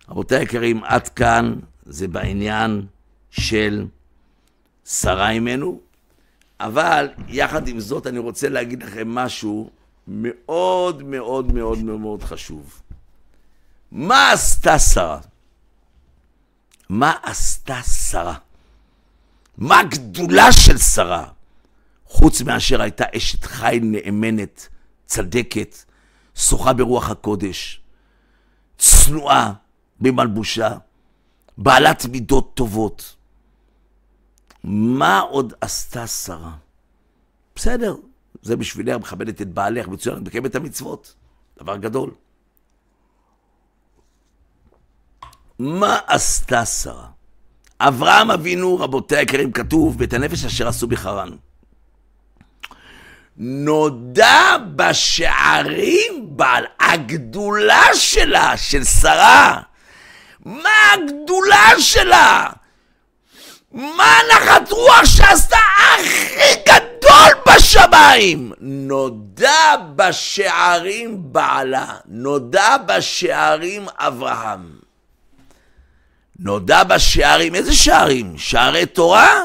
רבותיי היקרים, עד כאן זה בעניין של שרה אימנו, אבל יחד עם זאת אני רוצה להגיד לכם משהו מאוד מאוד מאוד מאוד חשוב. מה עשתה שרה? מה עשתה שרה? מה הגדולה של שרה? חוץ מאשר הייתה אשת חיל נאמנת, צדקת, שוחה ברוח הקודש, צנועה במלבושה, בעלת מידות טובות. מה עוד עשתה שרה? בסדר, זה בשבילך, מכבדת את בעלך, מצוין, מקיימת את המצוות, דבר גדול. מה עשתה שרה? אברהם אבינו, רבותיי היקרים, כתוב, בית הנפש אשר עשו בחרן. נודע בשערים בעל, הגדולה שלה, של שרה. מה הגדולה שלה? מה נחת רוח שעשתה הכי גדול בשמיים? נודע בשערים בעלה, נודע בשערים אברהם. נודע בשערים, איזה שערים? שערי תורה?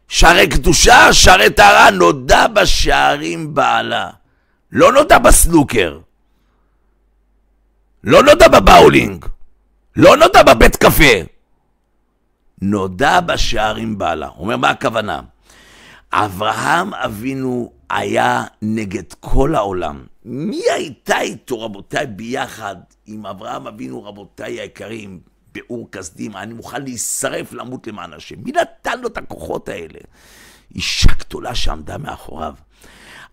שערי קדושה, שערי טהרה, נודע בשערים בעלה. לא נודע בסנוקר. לא נודע בבאולינג. לא נודע בבית קפה. נודע בשערים בעלה. אומר, מה הכוונה? אברהם אבינו היה נגד כל העולם. מי הייתה איתו, רבותיי, ביחד עם אברהם אבינו, רבותיי היקרים, באור כסדים? אני מוכן להישרף למות למען השם. מי נתן לו את הכוחות האלה? אישה גדולה שעמדה מאחוריו.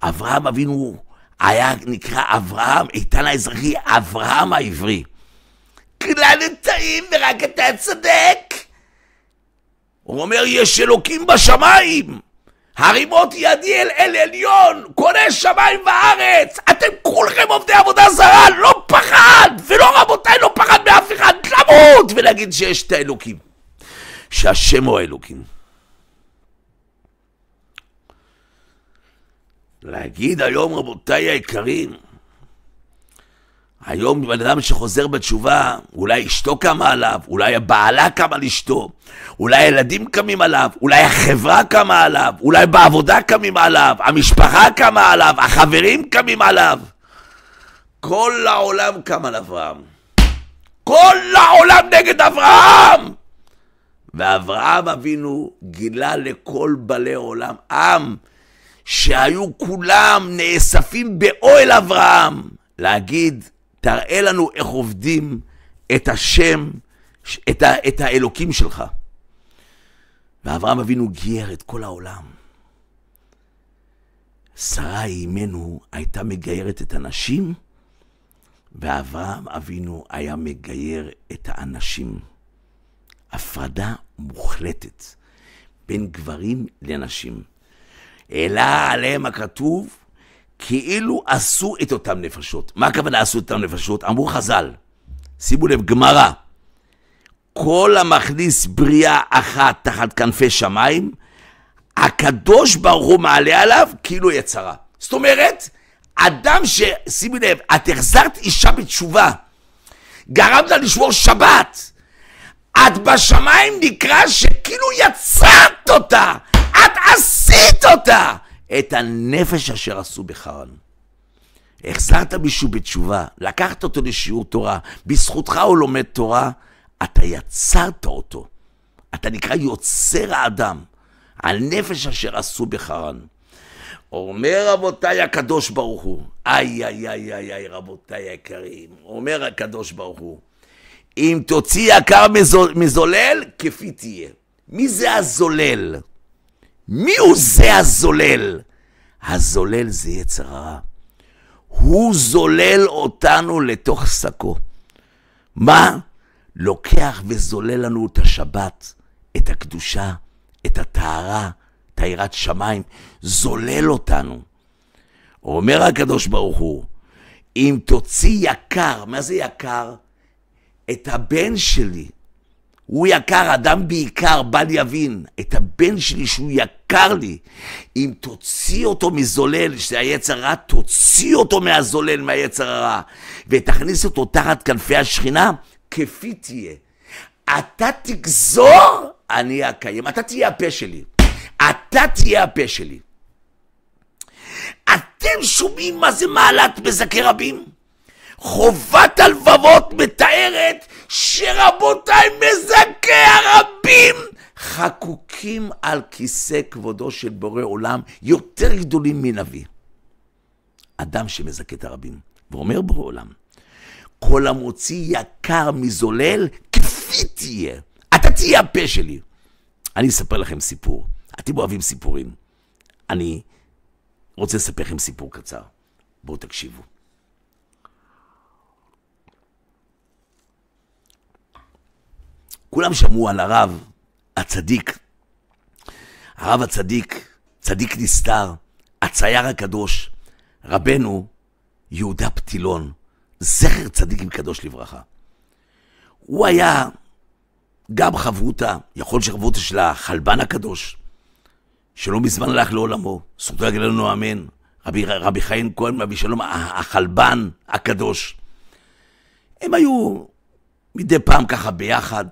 אברהם אבינו היה נקרא אברהם, איתן האזרחי, אברהם העברי. כלל נטעים ורק אתה צדק. הוא אומר, יש אלוקים בשמיים. הרימות ידי אל עליון, קונה שמיים וארץ. אתם כולכם עובדי עבודה זרה, לא פחד, ולא רבותיי, לא פחד מאף אחד, למות ולהגיד שיש את האלוקים, שהשם הוא האלוקים. להגיד היום, רבותיי היקרים, היום בן אדם שחוזר בתשובה, אולי אשתו קמה עליו, אולי הבעלה קמה על אשתו, אולי הילדים קמים עליו, אולי החברה קמה עליו, אולי בעבודה קמים עליו, המשפחה קמה עליו, החברים קמים עליו. כל העולם קם על אברהם. כל העולם נגד אברהם. ואברהם אבינו גילה לכל בעלי עולם, עם שהיו כולם נאספים באוהל אברהם, להגיד, תראה לנו איך עובדים את השם, את האלוקים שלך. ואברהם אבינו גייר את כל העולם. שרה אימנו הייתה מגיירת את הנשים, ואברהם אבינו היה מגייר את האנשים. הפרדה מוחלטת בין גברים לנשים. אלא עליהם הכתוב, כאילו עשו את אותם נפשות. מה הכוונה עשו את אותם נפשות? אמרו חז"ל, שימו לב, גמרא, כל המכניס בריאה אחת תחת כנפי שמיים, הקדוש ברוך הוא מעלה עליו כאילו יצרה. זאת אומרת, אדם שימו לב, את החזרת אישה בתשובה, גרמת לה לשמור שבת, את בשמיים נקרא שכאילו יצרת אותה, את עשית אותה, את הנפש אשר עשו בחרן. החזרת מישהו בתשובה, לקחת אותו לשיעור תורה, בזכותך הוא לומד תורה, אתה יצרת אותו. אתה נקרא יוצר האדם, הנפש אשר עשו בחרן. אומר רבותיי הקדוש ברוך הוא, איי רבותיי היקרים, אומר הקדוש ברוך הוא, אם תוציא יקר מזולל, כפי תהיה. מי זה הזולל? מי הוא זה הזולל? הזולל זה יצר הרע. הוא זולל אותנו לתוך שקו. מה? לוקח וזולל לנו את השבת, את הקדושה, את הטהרה, את יראת שמיים, זולל אותנו. אומר הקדוש ברוך הוא, אם תוציא יקר, מה זה יקר? את הבן שלי, הוא יקר, אדם בעיקר, בל יבין, את הבן שלי שהוא יקר לי, אם תוציא אותו מזולל, שזה היצר הרע, תוציא אותו מהזולל, מהיצר הרע, ותכניס אותו תחת כנפי השכינה, כפי תהיה. אתה תגזור, אני אקיים, אתה תהיה הפה שלי. אתה תהיה הפה שלי. אתם שומעים מה זה מעלת מזכה רבים? חובת הלבבות מתארת שרבותיי מזכה הרבים חקוקים על כיסא כבודו של בורא עולם יותר גדולים מנביא. אדם שמזכה את הרבים, ואומר בורא עולם, כל המוציא יקר מזולל כפי תהיה. אתה תהיה הפה שלי. אני אספר לכם סיפור. אתם אוהבים סיפורים. אני רוצה לספר לכם סיפור קצר. בואו תקשיבו. כולם שמעו על הרב הצדיק. הרב הצדיק, צדיק נסתר, הצייר הקדוש, רבנו יהודה פתילון, זכר צדיק וקדוש לברכה. הוא היה גם חברותה, יכול שחברותה של החלבן הקדוש, שלא מזמן הלך לעולמו, זכותו יגיד לנו אמן, רבי חיים כהן רבי שלום, החלבן הקדוש. הם היו מדי פעם ככה ביחד,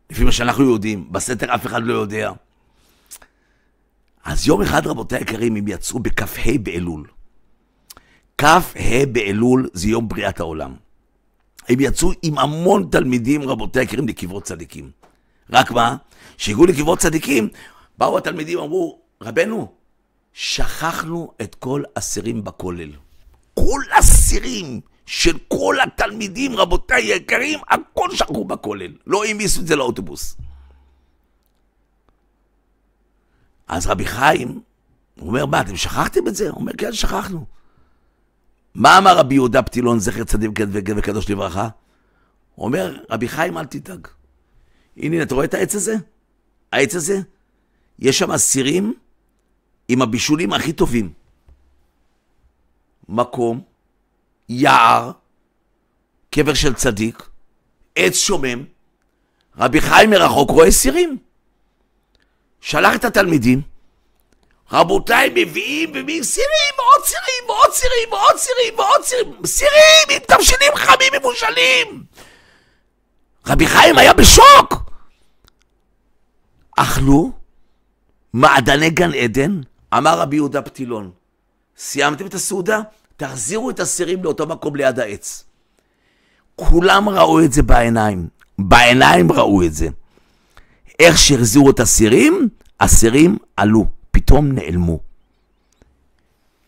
לפי מה שאנחנו יודעים, בסתר אף אחד לא יודע. אז יום אחד, רבותיי היקרים, הם יצאו בכ"ה באלול. כ"ה באלול זה יום בריאת העולם. הם יצאו עם המון תלמידים, רבותיי היקרים, לקברות צדיקים. רק מה? שהגיעו לקברות צדיקים, באו התלמידים, אמרו, רבנו, שכחנו את כל אסירים בכולל. כל אסירים של כל התלמידים, רבותיי יקרים, הכל שכחו בכולל. לא העמיסו את זה לאוטובוס. אז רבי חיים, הוא אומר, מה, אתם שכחתם את זה? הוא אומר, כן, שכחנו. מה אמר רבי יהודה פתילון, זכר צדיק וקדוש לברכה? הוא אומר, רבי חיים, אל תדאג. הנה, אתה רואה את העץ הזה? העץ הזה? יש שם אסירים עם הבישולים הכי טובים. מקום, יער, קבר של צדיק, עץ שומם. רבי חיים מרחוק רואה סירים. שלח את התלמידים, רבותיי מביאים סירים, עוד סירים, ועוד סירים, ועוד סירים, ועוד סירים, סירים עם תבשילים חמים מבושלים. רבי חיים היה בשוק. אכלו מעדני גן עדן, אמר רבי יהודה פתילון, סיימתם את הסעודה? תחזירו את הסירים לאותו מקום ליד העץ. כולם ראו את זה בעיניים, בעיניים ראו את זה. איך שהחזירו את הסירים, הסירים עלו, פתאום נעלמו.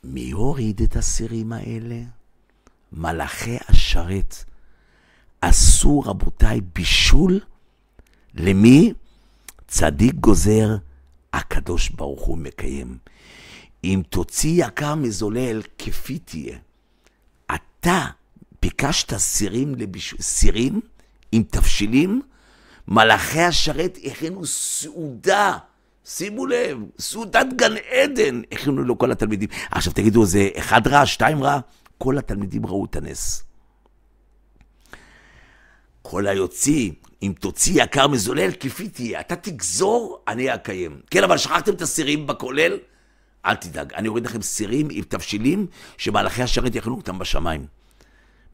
מי הוריד את הסירים האלה? מלאכי השרת. עשו, רבותיי, בישול. למי? צדיק גוזר, הקדוש ברוך הוא מקיים. אם תוציא יקר מזולל, כפי תהיה. אתה ביקשת סירים עם תבשילים, מלאכי השרת הכינו סעודה, שימו לב, סעודת גן עדן, הכינו לו כל התלמידים. עכשיו תגידו, זה אחד רע, שתיים רע? כל התלמידים ראו את הנס. כל היוציא, אם תוציא יקר מזולל, כפי תהיה. אתה תגזור, אני אקיים. כן, אבל שכחתם את הסירים בכולל? אל תדאג, אני אוריד לכם סירים עם תבשילים, שמלאכי השרת יכינו אותם בשמיים.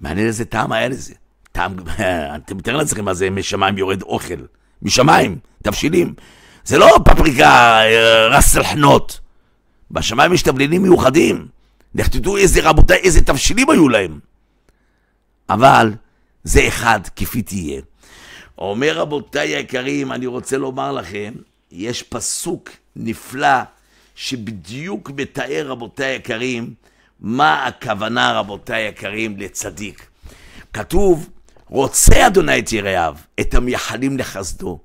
מעניין איזה טעם היה לזה. אתם מתארים לעצמכם מה זה, משמיים יורד אוכל. משמיים, תבשילים. זה לא פפריקה, רס לחנות. בשמיים יש תבלינים מיוחדים. לך תדעו איזה רבותיי, איזה תבשילים היו להם. אבל זה אחד, כפי תהיה. אומר רבותיי היקרים, אני רוצה לומר לכם, יש פסוק נפלא, שבדיוק מתאר רבותיי היקרים, מה הכוונה רבותיי היקרים לצדיק. כתוב, רוצה אדוני את יראיו, את המייחלים לחסדו.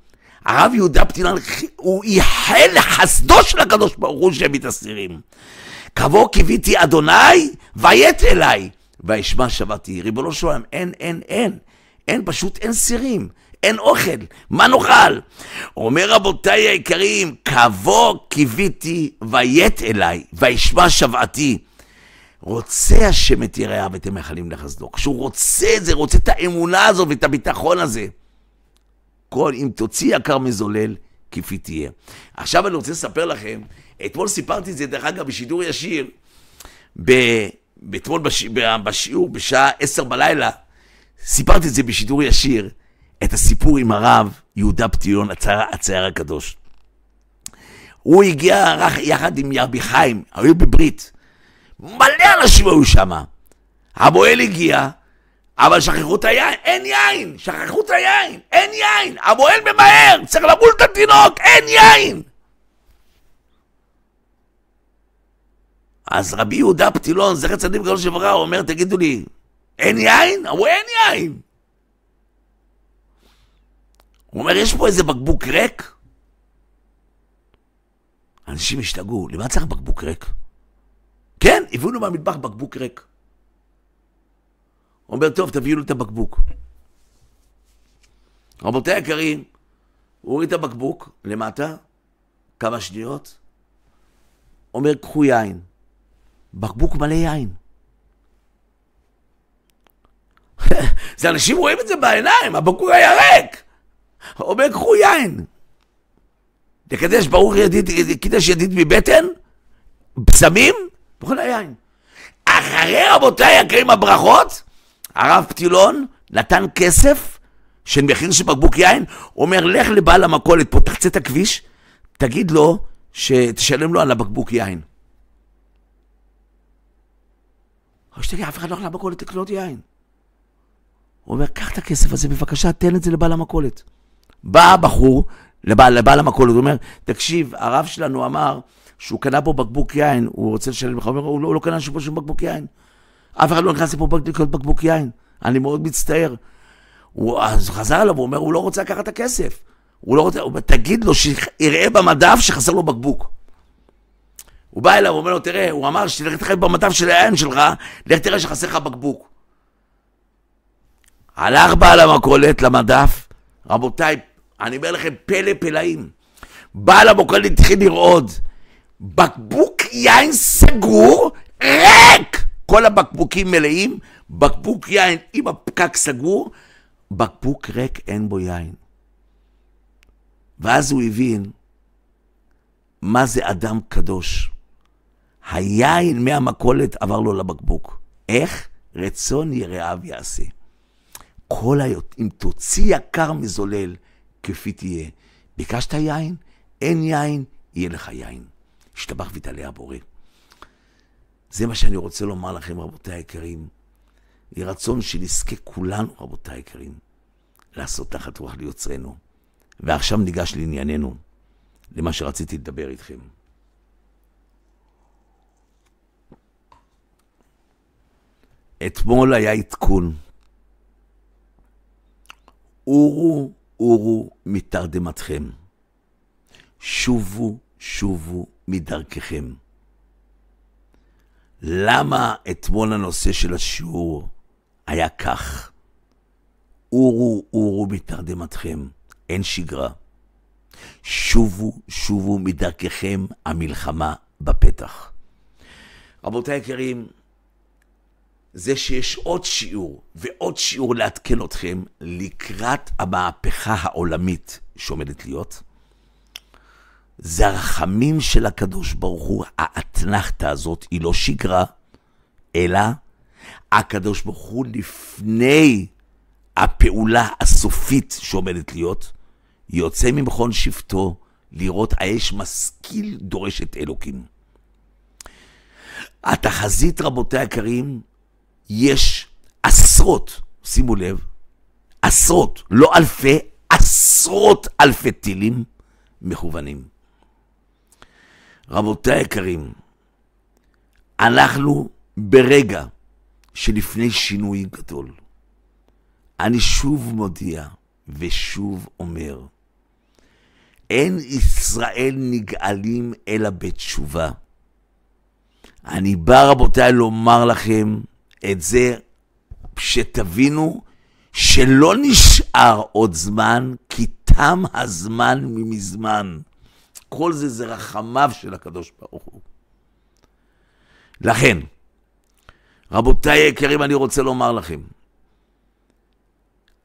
הרב יהודה פתילון, הוא ייחל לחסדו של הקדוש ברוך הוא שהם מתאסירים. כבוא קיוויתי אדוני, ויית אליי, וישמע שבתי. ריבונו של עולם, אין, פשוט אין סירים, אין אוכל, מה נאכל? אומר רבותיי היקרים, כבוא קיוויתי, ויית אליי, וישמע שבתי. רוצה השם את יראיו ואת המייחלים לחסדו. כשהוא רוצה את זה, רוצה את האמונה הזו ואת הביטחון הזה. כל אם תוציא יקר מזולל, כפי תהיה. עכשיו אני רוצה לספר לכם, אתמול סיפרתי את זה דרך אגב בשידור ישיר, אתמול בשיעור בשעה 10 בלילה, סיפרתי את זה בשידור ישיר, את הסיפור עם הרב יהודה פתילון, הצייר הקדוש. הוא הגיע יחד עם רבי חיים, היו בברית, מלא אנשים היו שם. המוהל הגיע, אבל שכחו את היין, אין יין, שכחו את היין, אין יין, המוהל ממהר, צריך למול את התינוק, אין יין. אז רבי יהודה פתילון, זכר צדיק וקדוש לברכה, הוא אומר, תגידו לי, אין יין? הוא אין יין. הוא אומר, יש פה איזה בקבוק ריק? אנשים השתגעו, למה צריך בקבוק ריק? כן, הביאו לו מהמטבח בקבוק ריק. הוא אומר, טוב, תביאו לו את הבקבוק. רבותיי היקרים, הוא הוריד את הבקבוק למטה, כמה שניות, אומר, קחו יין. בקבוק מלא יין. זה אנשים רואים את זה בעיניים, הבקבוק היה ריק. הוא אומר, קחו יין. לקדש ברוך קידש ידיד מבטן, בשמים, בכל היין. אחרי רבותיי היקרים הברכות, הרב פתילון נתן כסף של מחיר של בקבוק יין, אומר, לך לבעל המכולת פה, תחצה את הכביש, תגיד לו שתשלם לו על הבקבוק יין. אבל שתגיד, אף אחד לא הלך למכולת לקנות יין. הוא אומר, קח את הכסף הזה, בבקשה, תן את זה לבעל המכולת. בא הבחור לבעל המכולת, הוא אומר, תקשיב, הרב שלנו אמר שהוא קנה פה בקבוק יין, הוא רוצה לשלם לך, הוא אומר, הוא לא קנה פה שום בקבוק יין. אף אחד לא נכנס לפה לקנות בקבוק יין. אני מאוד מצטער. אז חזר אליו, הוא אומר, הוא לא רוצה לקחת את הכסף. הוא לא רוצה, הוא אומר, תגיד לו שיראה במדף שחסר לו בקבוק. הוא בא אליו, הוא אומר לו, תראה, הוא אמר שתלך תחייב במדף של היין שלך, לך תראה שחסר לך בקבוק. הלך בעל המכולת למדף, רבותיי, אני אומר לכם, פלא פלאים. בעל המכולת התחיל לראות, בקבוק יין סגור, ריק! כל הבקבוקים מלאים, בקבוק יין עם הפקק סגור, בקבוק ריק, אין בו יין. ואז הוא הבין מה זה אדם קדוש. היין מהמכולת עבר לו לבקבוק. איך? רצון יראיו יעשה. כל היות, אם תוציא יקר מזולל, כפי תהיה. ביקשת יין? אין יין, יהיה לך יין. השתבח ויתעלה הבורא. זה מה שאני רוצה לומר לכם, רבותיי היקרים. יהיה רצון שנזכה כולנו, רבותיי היקרים, לעשות תחת רוח ליוצרנו. ועכשיו ניגש לענייננו, למה שרציתי לדבר איתכם. אתמול היה עדכון. אורו, אורו מתרדמתכם. שובו, שובו מדרככם. למה אתמול הנושא של השיעור היה כך? אורו, אורו מתרדמתכם. אין שגרה. שובו, שובו מדרככם, המלחמה בפתח. רבותיי יקרים, זה שיש עוד שיעור ועוד שיעור להתקן אתכם לקראת המהפכה העולמית שעומדת להיות, זה הרחמים של הקדוש ברוך הוא. האתנחתה הזאת היא לא שגרה, אלא הקדוש ברוך הוא לפני הפעולה הסופית שעומדת להיות, יוצא ממכון שבטו לראות האש משכיל דורש את אלוקים. התחזית, רבותיי היקרים, יש עשרות, שימו לב, עשרות, לא אלפי, עשרות אלפי טילים מכוונים. רבותיי היקרים, אנחנו ברגע שלפני שינוי גדול. אני שוב מודיע ושוב אומר, אין ישראל נגאלים אלא בתשובה. אני בא, רבותיי, לומר לכם את זה, שתבינו שלא נשאר עוד זמן, כי תם הזמן ממזמן. כל זה זה רחמיו של הקדוש ברוך הוא. לכן, רבותיי היקרים, אני רוצה לומר לכם,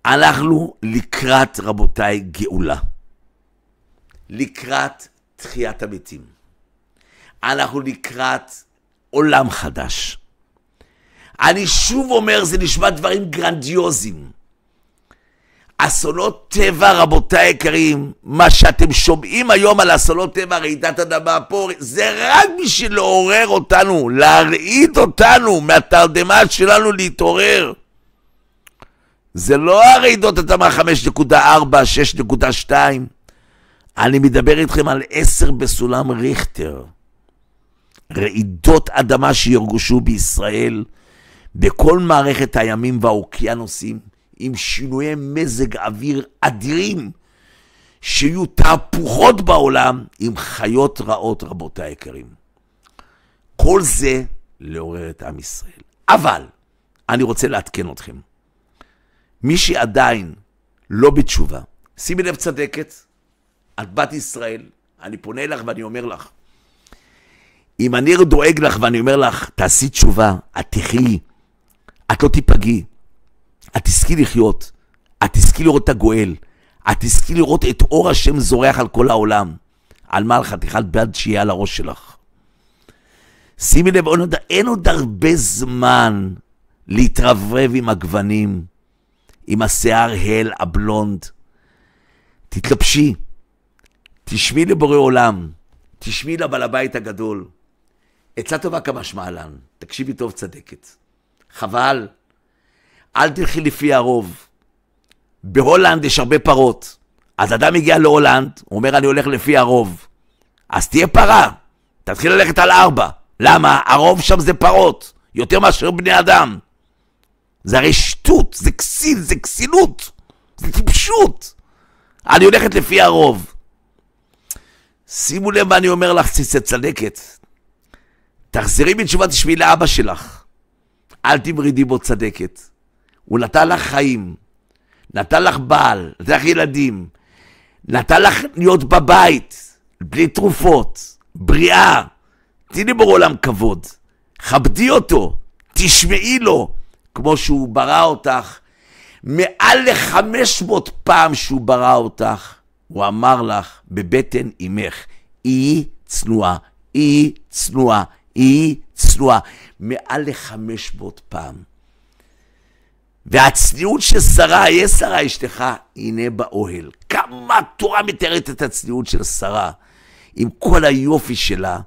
אנחנו לקראת, רבותיי, גאולה. לקראת תחיית המתים. אנחנו לקראת עולם חדש. אני שוב אומר, זה נשמע דברים גרנדיוזיים. אסונות טבע, רבותיי יקרים, מה שאתם שומעים היום על אסונות טבע, רעידת אדמה פה, זה רק בשביל לעורר אותנו, להרעיד אותנו מהתרדמה שלנו להתעורר. זה לא הרעידות אדמה 5.4, 6.2. אני מדבר איתכם על 10 בסולם ריכטר. רעידות אדמה שירגשו בישראל, בכל מערכת הימים והאוקיינוסים, עם שינויי מזג אוויר אדירים, שיהיו תהפוכות בעולם עם חיות רעות, רבותיי היקרים. כל זה לעורר את עם ישראל. אבל אני רוצה לעדכן אתכם. מי שעדיין לא בתשובה, שימי לב צדקת, את בת ישראל, אני פונה אליך ואני אומר לך, אם אני דואג לך ואני אומר לך, תעשי תשובה, את תחיי, את לא תיפגעי, את תזכי לחיות, את תזכי לראות את הגואל, את תזכי לראות את אור השם זורח על כל העולם. על מה לך? תאכל בד שיהיה על הראש שלך. שימי לב, אין עוד הרבה זמן להתרברב עם הגוונים, עם השיער הל, הבלונד. תתלבשי, תשמעי לבורא עולם, תשמעי לבעל הבית הגדול, עצה טובה כמשמע לן, תקשיבי טוב צדקת. חבל, אל תלכי לפי הרוב. בהולנד יש הרבה פרות. אז אדם הגיע להולנד, הוא אומר אני הולך לפי הרוב. אז תהיה פרה, תתחיל ללכת על 4. למה? הרוב שם זה פרות, יותר מאשר בני אדם. זה הרי שטות, זה כסיל, זה כסילות, זה טיפשות. אני הולכת לפי הרוב. שימו לב מה אני אומר לך, ציצה צדקת. תחזרי בתשובה, תשמעי לאבא שלך. אל תמרידי בו צדקת. הוא נתן לך חיים, נתן לך בעל, נתן לך ילדים, נתן לך להיות בבית, בלי תרופות, בריאה. תני בורא עולם כבוד. כבדי אותו, תשמעי לו, כמו שהוא ברא אותך. מעל ל500 פעם שהוא ברא אותך, הוא אמר לך בבטן אמך, היא צנועה, היא צנועה, היא צנועה. מעל ל500 פעם. והצניעות של שרה, יש שרה אשתך, הנה באוהל. כמה תורה מתארת את הצניעות של שרה. עם כל היופי שלה,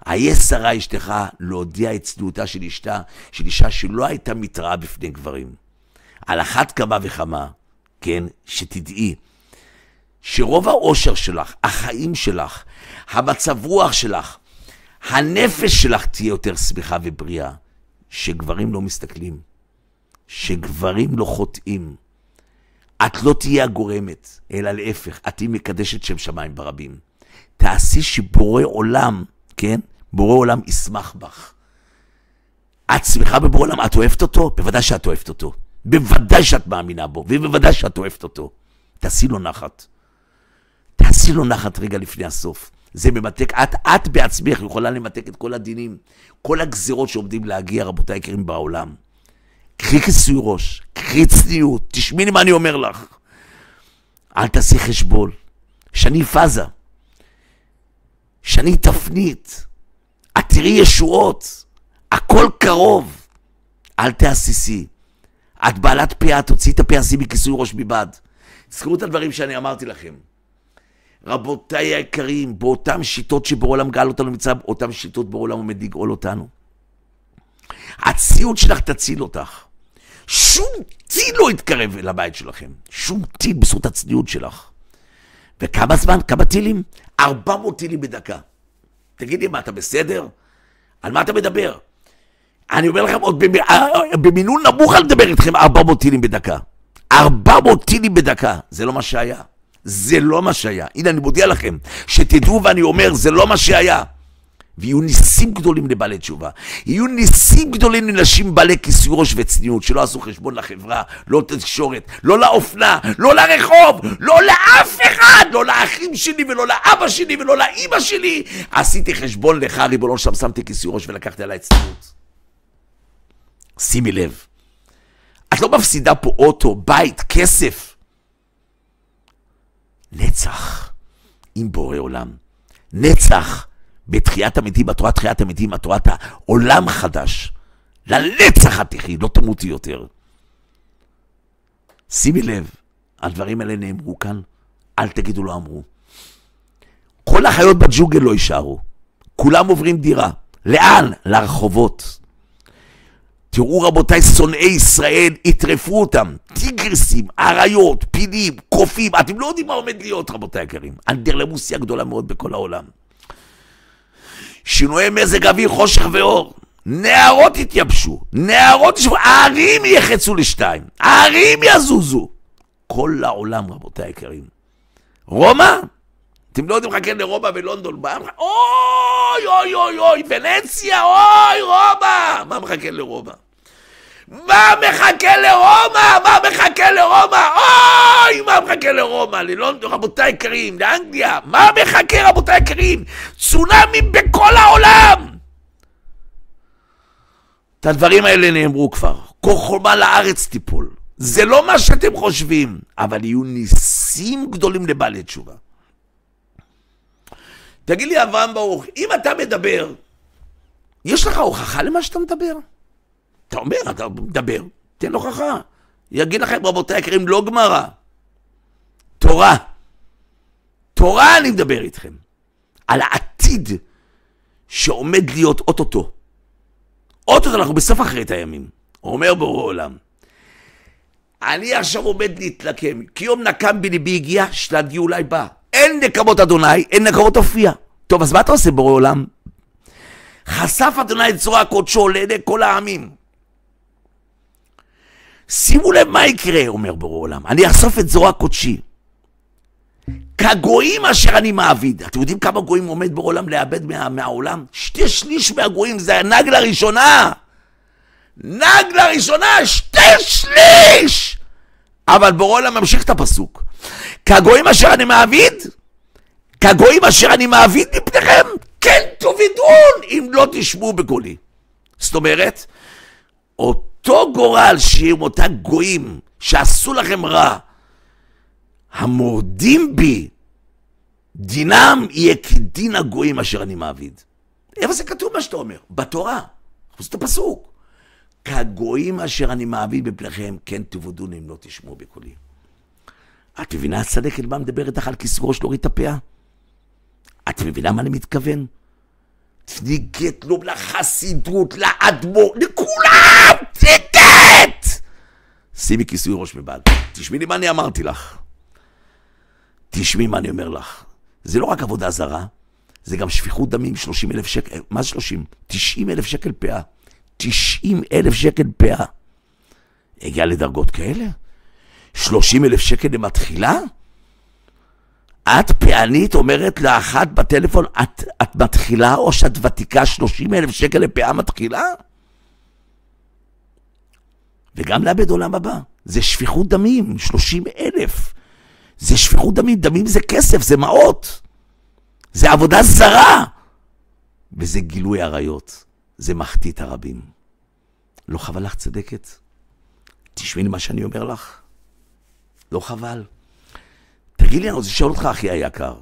היה שרה אשתך להודיע את צניעותה של אישה שלא הייתה מתראה בפני גברים. על אחת כמה וכמה, כן, שתדעי, שרוב האושר שלך, החיים שלך, המצב רוח שלך, הנפש שלך תהיה יותר שמחה ובריאה, שגברים לא מסתכלים, שגברים לא חוטאים. את לא תהיה הגורמת, אלא להפך, את תהיה מקדשת שם שמיים ברבים. תעשי שבורא עולם, כן, בורא עולם ישמח בך. את שמחה בבורא עולם, את אוהבת אותו? בוודאי שאת אוהבת אותו. בוודאי שאת מאמינה בו, ובוודאי שאת אוהבת אותו. תעשי לו נחת. תעשי לו נחת רגע לפני הסוף. זה ממתק, את בעצמך יכולה למתק את כל הדינים, כל הגזירות שעומדים להגיע, רבותיי יקרים בעולם. קחי כיסוי ראש, קחי צניעות, תשמיעי מה אני אומר לך. אל תעשי חשבון, שני פאזה, שני תפנית, את תראי ישועות, הכל קרוב, אל תעשיסי. את בעלת פיה, תוציא את הפעשים מכיסוי ראש מבד. זכרו את הדברים שאני אמרתי לכם. רבותיי היקרים, באותם שיטות שבעולם גאל אותנו מצב, אותם שיטות בעולם עומד לגאול אותנו. הציוד שלך תציל אותך. שום טיל לא יתקרב לבית שלכם. שום טיל בזכות הצניעות שלך. וכמה זמן? כמה טילים? 400 טילים בדקה. תגידי, מה, אתה בסדר? על מה אתה מדבר? אני אומר לכם, עוד במינון נמוך אני מדבר איתכם 400 טילים בדקה. 400 טילים בדקה. זה לא מה שהיה. זה לא מה שהיה. הנה, אני מודיע לכם, שתדעו ואני אומר, זה לא מה שהיה. ויהיו ניסים גדולים לבעלי תשובה. יהיו ניסים גדולים לנשים בעלי כיסוי ראש וצניעות, שלא עשו חשבון לחברה, לא לתקשורת, לא לאופנה, לא לרחוב, לא לאף אחד, לא לאחים שלי ולא לאבא שלי ולא לאמא שלי. עשיתי חשבון לך, ריבונו שם, שמתי כיסוי ראש ולקחתי עליי צניעות. שימי לב. את לא מפסידה פה אוטו, בית, כסף. נצח עם בורא עולם. נצח בתחיית המתים, בתורת תחיית המתים, בתורת העולם חדש. לנצח התחי, לא תמותי יותר. שימי לב, הדברים האלה נאמרו כאן, אל תגידו לא אמרו. כל החיות בג'ונגל לא יישארו. כולם עוברים דירה. לאן? לרחובות. תראו רבותיי, שונאי ישראל, יטרפו אותם. טיגרסים, אריות, פילים, קופים. אתם לא יודעים מה עומד להיות, רבותיי יקרים. אנדרלמוסיה גדולה מאוד בכל העולם. שינויי מזג אוויר, חושך ואור. נערות יתייבשו. נערות ישבו. הערים יחצו לשתיים. הערים יזוזו. כל העולם, רבותיי יקרים. רומא? אתם לא יודעים חכה לרומא ולונדון. אוי, אוי, אוי, אוי, ונציה, אוי, רומא. מה מחכה לרומא? מה מחכה לרומא? מה מחכה לרומא? אוי, מה מחכה לרומא? ללונדון, רבותיי יקרים, לאנגליה. מה מחכה, רבותיי יקרים? צונאמי בכל העולם. את הדברים האלה נאמרו כבר. כל חומה לארץ תיפול. זה לא מה שאתם חושבים, אבל יהיו ניסים גדולים לבעלי תשובה. תגיד לי, אברהם ברוך, אם אתה מדבר, יש לך הוכחה למה שאתה מדבר? אתה אומר, אתה מדבר, תן לו הוכחה. יגיד לכם, רבותיי יקרים, לא גמרא. תורה. תורה אני מדבר איתכם. על העתיד העתיד שעומד להיות אוטוטו. אוטוטו, אנחנו בסוף אחרית הימים. אומר בורא עולם, אני עכשיו עומד להתלקם, כי יום נקם בליבי הגיע, שלד גאולה בא. אין נקמות אדוני, אין נקמות הופיע. טוב, אז מה אתה עושה בורא עולם? חשף אדוני את זרוע קודשו לעיני כל העמים. שימו לב מה יקרה, אומר בורא עולם. אני אחשוף את זרוע קודשי. כגויים אשר אני מעביד. אתם יודעים כמה גויים עומד בורא עולם לאבד מהעולם? 2/3 מהגויים, זה הנגלה הראשונה. נגלה ראשונה, 2/3. אבל בורא עולם ממשיך את הפסוק. כגויים אשר אני מעביד, כגויים אשר אני מעביד מפניכם, כן תאבדון אם לא תשמעו בקולי. זאת אומרת, אותו גורל שיהיו אותה גויים שעשו לכם רע, המורדים בי, דינם יהיה כדין הגויים אשר אני מעביד. איפה זה כתוב מה שאתה אומר? בתורה. זה את הפסוק. כגויים אשר אני מעביד בפניכם, כן תאבדון אם לא תשמעו בקולי. את מבינה הצדקת מה מדברת לך על כיסורו של אורית את הפאה? את מבינה מה אני מתכוון? תניגת לו לחסידות, לאדמו"ר, לכולם, תניגת! שימי כיסוי ראש מבעל. תשמעי לי מה אני אמרתי לך. תשמעי מה אני אומר לך. זה לא רק עבודה זרה, זה גם שפיכות דמים, 30,000 שקל. מה זה 30? 90,000 שקל פאה. 90,000 שקל פאה. הגיע לדרגות כאלה? 30,000 שקל למתחילה? את פענית אומרת לאחת בטלפון, את מתחילה או שאת ותיקה 30,000 שקל לפאה מתחילה? וגם לאבד עולם הבא. זה שפיכות דמים, 30,000. זה שפיכות דמים, דמים זה כסף, זה מעות. זה עבודה זרה. וזה גילוי עריות. זה מחטיא את הרבים. לא חבל לך צדקת? תשמעי מה שאני אומר לך. לא חבל. תגיד לי, אני רוצה לשאול אותך, אחי היקר.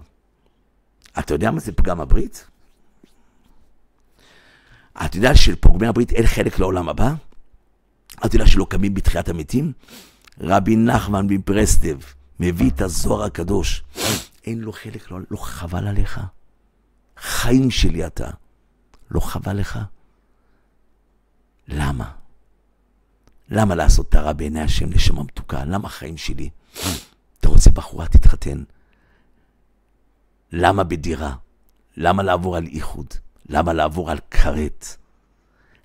אתה יודע מה זה פגם הברית? אתה יודע שלפוגמי הברית אין חלק לעולם הבא? אתה יודע שלא קמים בתחיית המתים? רבי נחמן מברסלב מביא את הזוהר הקדוש. אין לו חלק לעולם, לא חבל עליך. חיים שלי אתה. לא חבל לך. למה? למה לעשות את הרע בעיני השם נשמה מתוקה? למה חיים שלי? אתה רוצה בחורה תתחתן? למה בדירה? למה לעבור על איחוד? למה לעבור על קרת?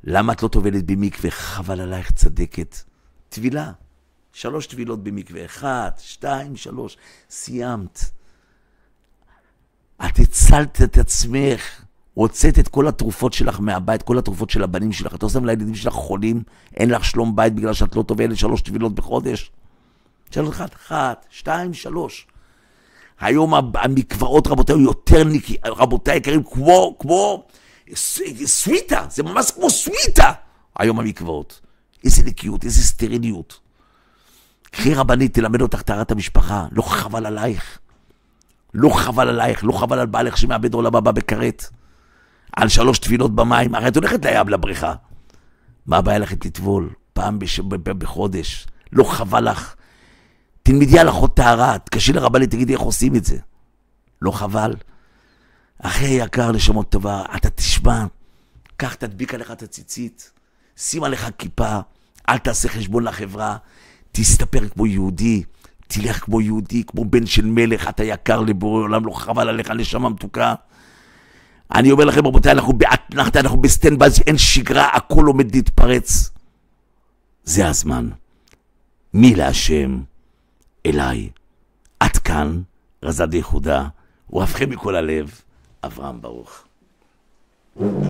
למה את לא טובלת במקווה? חבל עלייך צדקת. טבילה. 3 טבילות במקווה. 1, 2, 3. סיימת. את הצלת את עצמך. הוצאת את כל התרופות שלך מהבית, כל התרופות של הבנים שלך. אתה עושה לילדים שלך חולים, אין לך שלום בית בגלל שאת לא טובלת 3 טבילות בחודש. 1, 2, 3. היום המקוואות רבותיי יותר נקי, רבותיי יקרים כמו סוויטה, זה ממש כמו סוויטה. היום המקוואות. איזה נקיות, איזה סטריליות. קחי רבנית, תלמד אותך טהרת המשפחה, לא חבל עלייך. לא חבל עלייך, לא חבל על בעלך שמאבד עולם הבא בקרת. על 3 טבילות במים, הרי את הולכת לים לבריכה. מה הבעיה לכת לטבול? פעם בחודש. לא חבל לך. תלמדי הלכות טהרה, תקשי לרבנית, תגידי איך עושים את זה. לא חבל. אחי יקר לשמות טובה, אתה תשמע, קח תדביק עליך את הציצית, שים עליך כיפה, אל תעשה חשבון לחברה, תסתפר כמו יהודי, תלך כמו יהודי, כמו בן של מלך, אתה יקר לבורא עולם, לא חבל עליך נשמה מתוקה. אני אומר לכם רבותיי, אנחנו באתנחתא, אנחנו בסטנדביי, אין שגרה, הכל עומד להתפרץ. זה הזמן. מי להשם? אליי. עד כאן, רזד יחודה, ואהבכם מכל הלב, אברהם ברוך.